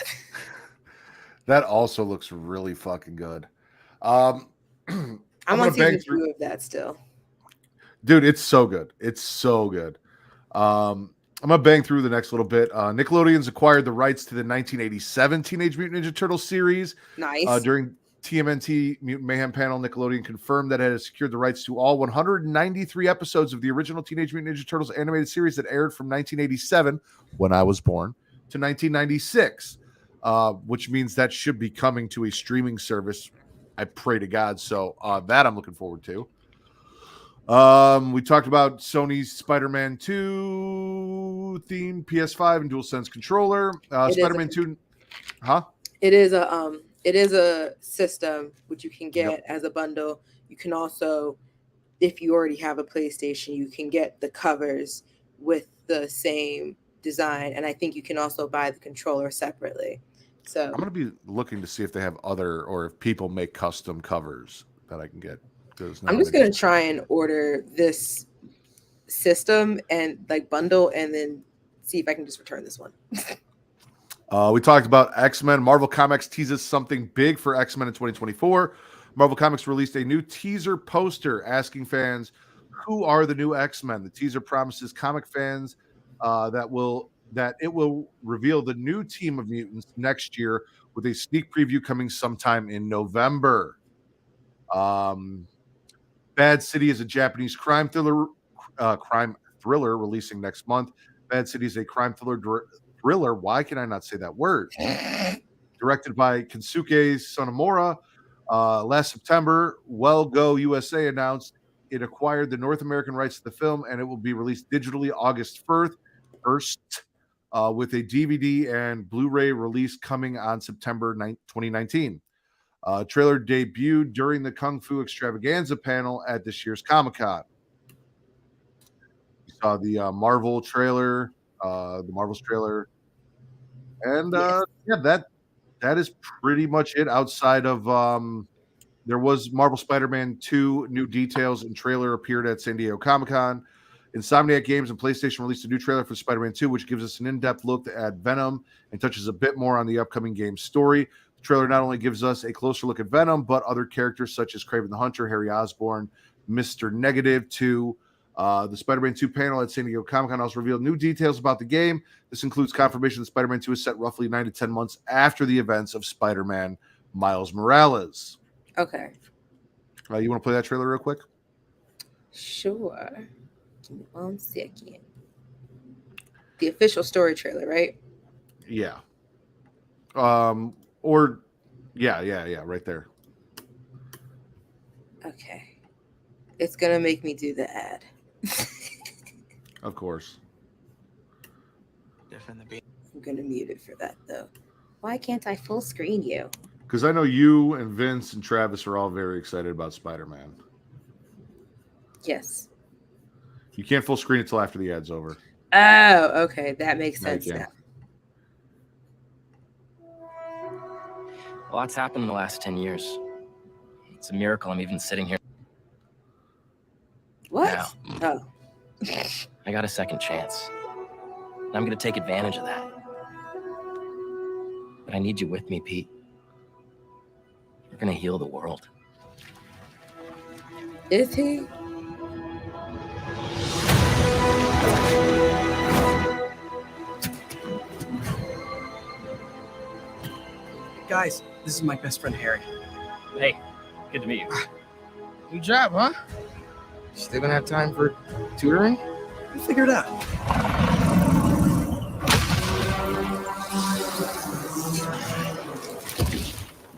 That also looks really fucking good. I'm on season 2 of that still. Dude, it's so good. It's so good. I'm gonna bang through the next little bit. Nickelodeon's acquired the rights to the 1987 Teenage Mutant Ninja Turtles series. Nice. During TMNT Mutant Mayhem panel, Nickelodeon confirmed that it has secured the rights to all 193 episodes of the original Teenage Mutant Ninja Turtles animated series that aired from 1987, when I was born, to 1996, which means that should be coming to a streaming service. I pray to God. So that I'm looking forward to. We talked about Sony's Spider-Man 2 themed PS5 and DualSense controller. Spider-Man 2, huh? It is a system which you can get as a bundle. You can also, if you already have a PlayStation, you can get the covers with the same design, and I think you can also buy the controller separately. So I'm gonna be looking to see if they have other, or if people make custom covers that I can get. I'm just gonna try and order this system and like bundle, and then see if I can just return this one. We talked about X-Men. Marvel Comics teases something big for X-Men in 2024. Marvel Comics released a new teaser poster asking fans, who are the new X-Men? The teaser promises comic fans that it will reveal the new team of mutants next year, with a sneak preview coming sometime in November. Bad City is a Japanese crime thriller releasing next month. Bad City is a crime thriller. Why can I not say that word? Directed by Kensuke Sonomura. Last September, Well Go USA announced it acquired the North American rights to the film, and it will be released digitally August 1st, with a DVD and Blu-ray release coming on September 2019. Trailer debuted during the Kung Fu Extravaganza panel at this year's Comic-Con. You saw the Marvel's trailer, and that is pretty much it. Outside of there was Marvel Spider-Man 2 new details and trailer appeared at San Diego Comic-Con. Insomniac Games and PlayStation released a new trailer for Spider-Man 2, which gives us an in-depth look at Venom and touches a bit more on the upcoming game's story. The trailer not only gives us a closer look at Venom, but other characters such as Kraven the Hunter, Harry Osborn, Mr. Negative 2. The Spider-Man 2 panel at San Diego Comic-Con also revealed new details about the game. This includes confirmation that Spider-Man 2 is set roughly 9 to 10 months after the events of Spider-Man Miles Morales. Okay. You want to play that trailer real quick? Sure. Give me 1 second. The official story trailer, right? Yeah. Yeah, right there. Okay. It's gonna make me do the ad. Of course. I'm gonna mute it for that though. Why can't I full screen you? Because I know you and Vince and Travis are all very excited about Spider-Man. Yes. You can't full screen it till after the ad's over. Oh, okay. That makes sense now. A lot's happened in the last 10 years. It's a miracle I'm even sitting here. What? Now. Oh. I got a second chance. And I'm going to take advantage of that. But I need you with me, Pete. You're going to heal the world. Is he? Guys, this is my best friend Harry. Hey, good to meet you. New job, huh? Still gonna have time for tutoring? We'll figure it out.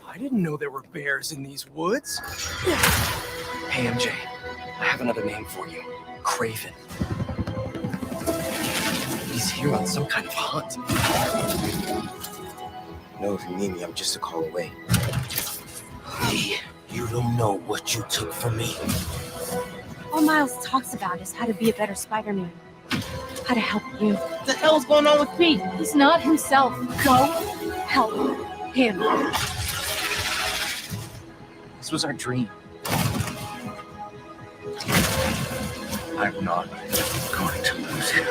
I didn't know there were bears in these woods. Hey, MJ, I have another name for you. Craven. He's here on some kind of hunt. No, if you need me, I'm just a call away. Hey, you don't know what you took from me. All Miles talks about is how to be a better Spider-Man. How to help you. What the hell's going on with Pete? He's not himself. Go help him. This was our dream. I'm not going to lose him.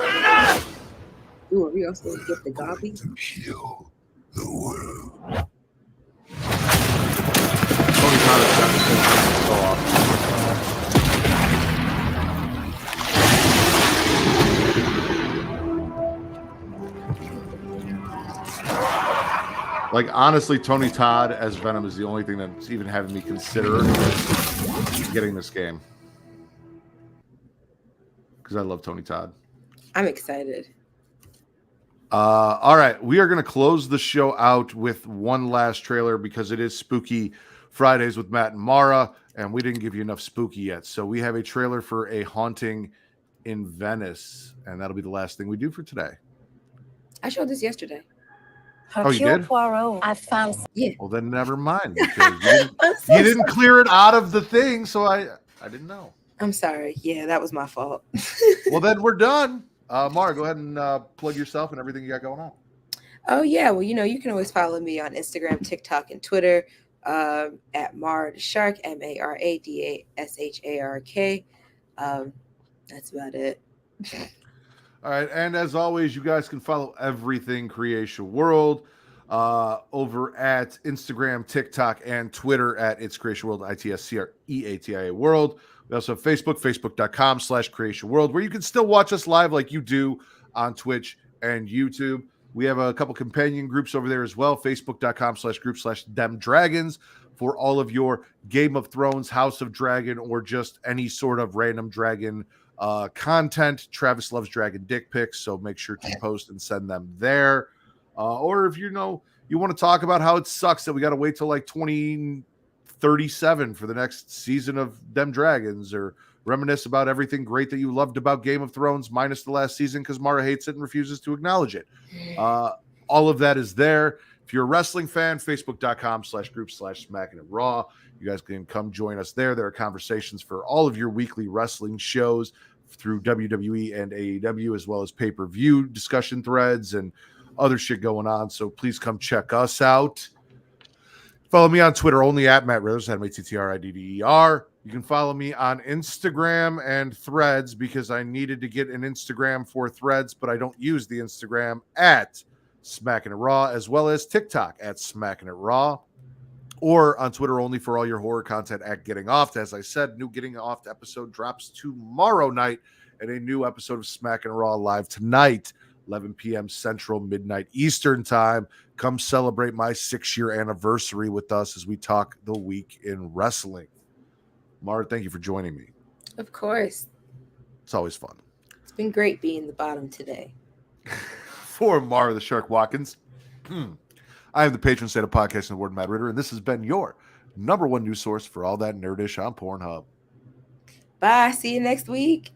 Ooh, are we also going to get the gobby? Kill the world. Like, honestly, Tony Todd as Venom is the only thing that's even having me consider getting this game. Because I love Tony Todd. I'm excited. All right. We are going to close the show out with one last trailer because it is Spooky Fridays with Matt and Mara, and we didn't give you enough spooky yet. So we have a trailer for A Haunting in Venice, and that'll be the last thing we do for today. I showed this yesterday. Oh, you did? Poirot. I found. Yeah. Well, then never mind. Because you didn't clear it out of the thing, so I didn't know. I'm sorry. Yeah, that was my fault. Well, then we're done. Mara, go ahead and plug yourself and everything you got going on. Oh, yeah. Well, you can always follow me on Instagram, TikTok, and Twitter at Mara the Shark, MARADASHARK. That's about it. All right. And as always, you guys can follow everything Creatia World over at Instagram, TikTok, and Twitter at It's Creatia World, ITSCREATIA World. We also have Facebook, facebook.com/Creatia World, where you can still watch us live like you do on Twitch and YouTube. We have a couple companion groups over there as well, facebook.com/group/DemDragons for all of your Game of Thrones, House of Dragon, or just any sort of random dragon content. Travis loves dragon dick pics, so make sure to post and send them there. Or if you want to talk about how it sucks that we got to wait till like 2037 for the next season of Dem Dragons, or reminisce about everything great that you loved about Game of Thrones minus the last season because Mara hates it and refuses to acknowledge it. All of that is there. If you're a wrestling fan, facebook.com/group/Smacking It Raw. You guys can come join us there. There are conversations for all of your weekly wrestling shows through WWE and AEW, as well as pay-per-view discussion threads and other shit going on. So please come check us out. Follow me on Twitter only at Matt Ridders, MATTRIDDER. You can follow me on Instagram and Threads because I needed to get an Instagram for Threads, but I don't use the Instagram at Smacking It Raw, as well as TikTok at Smacking It Raw, or on Twitter only for all your horror content at Getting Offed. As I said, new Getting Offed episode drops tomorrow night, and a new episode of Smacking It Raw live tonight, 11 p.m. Central, midnight Eastern time. Come celebrate my 6-year anniversary with us as we talk the week in wrestling. Mara, thank you for joining me. Of course. It's always fun. It's been great being the bottom today. For Mara the Shark Watkins, I am the patron saint of podcasting, the Word Matt Ritter, and this has been your #1 news source for all that nerdish on Pornhub. Bye. See you next week.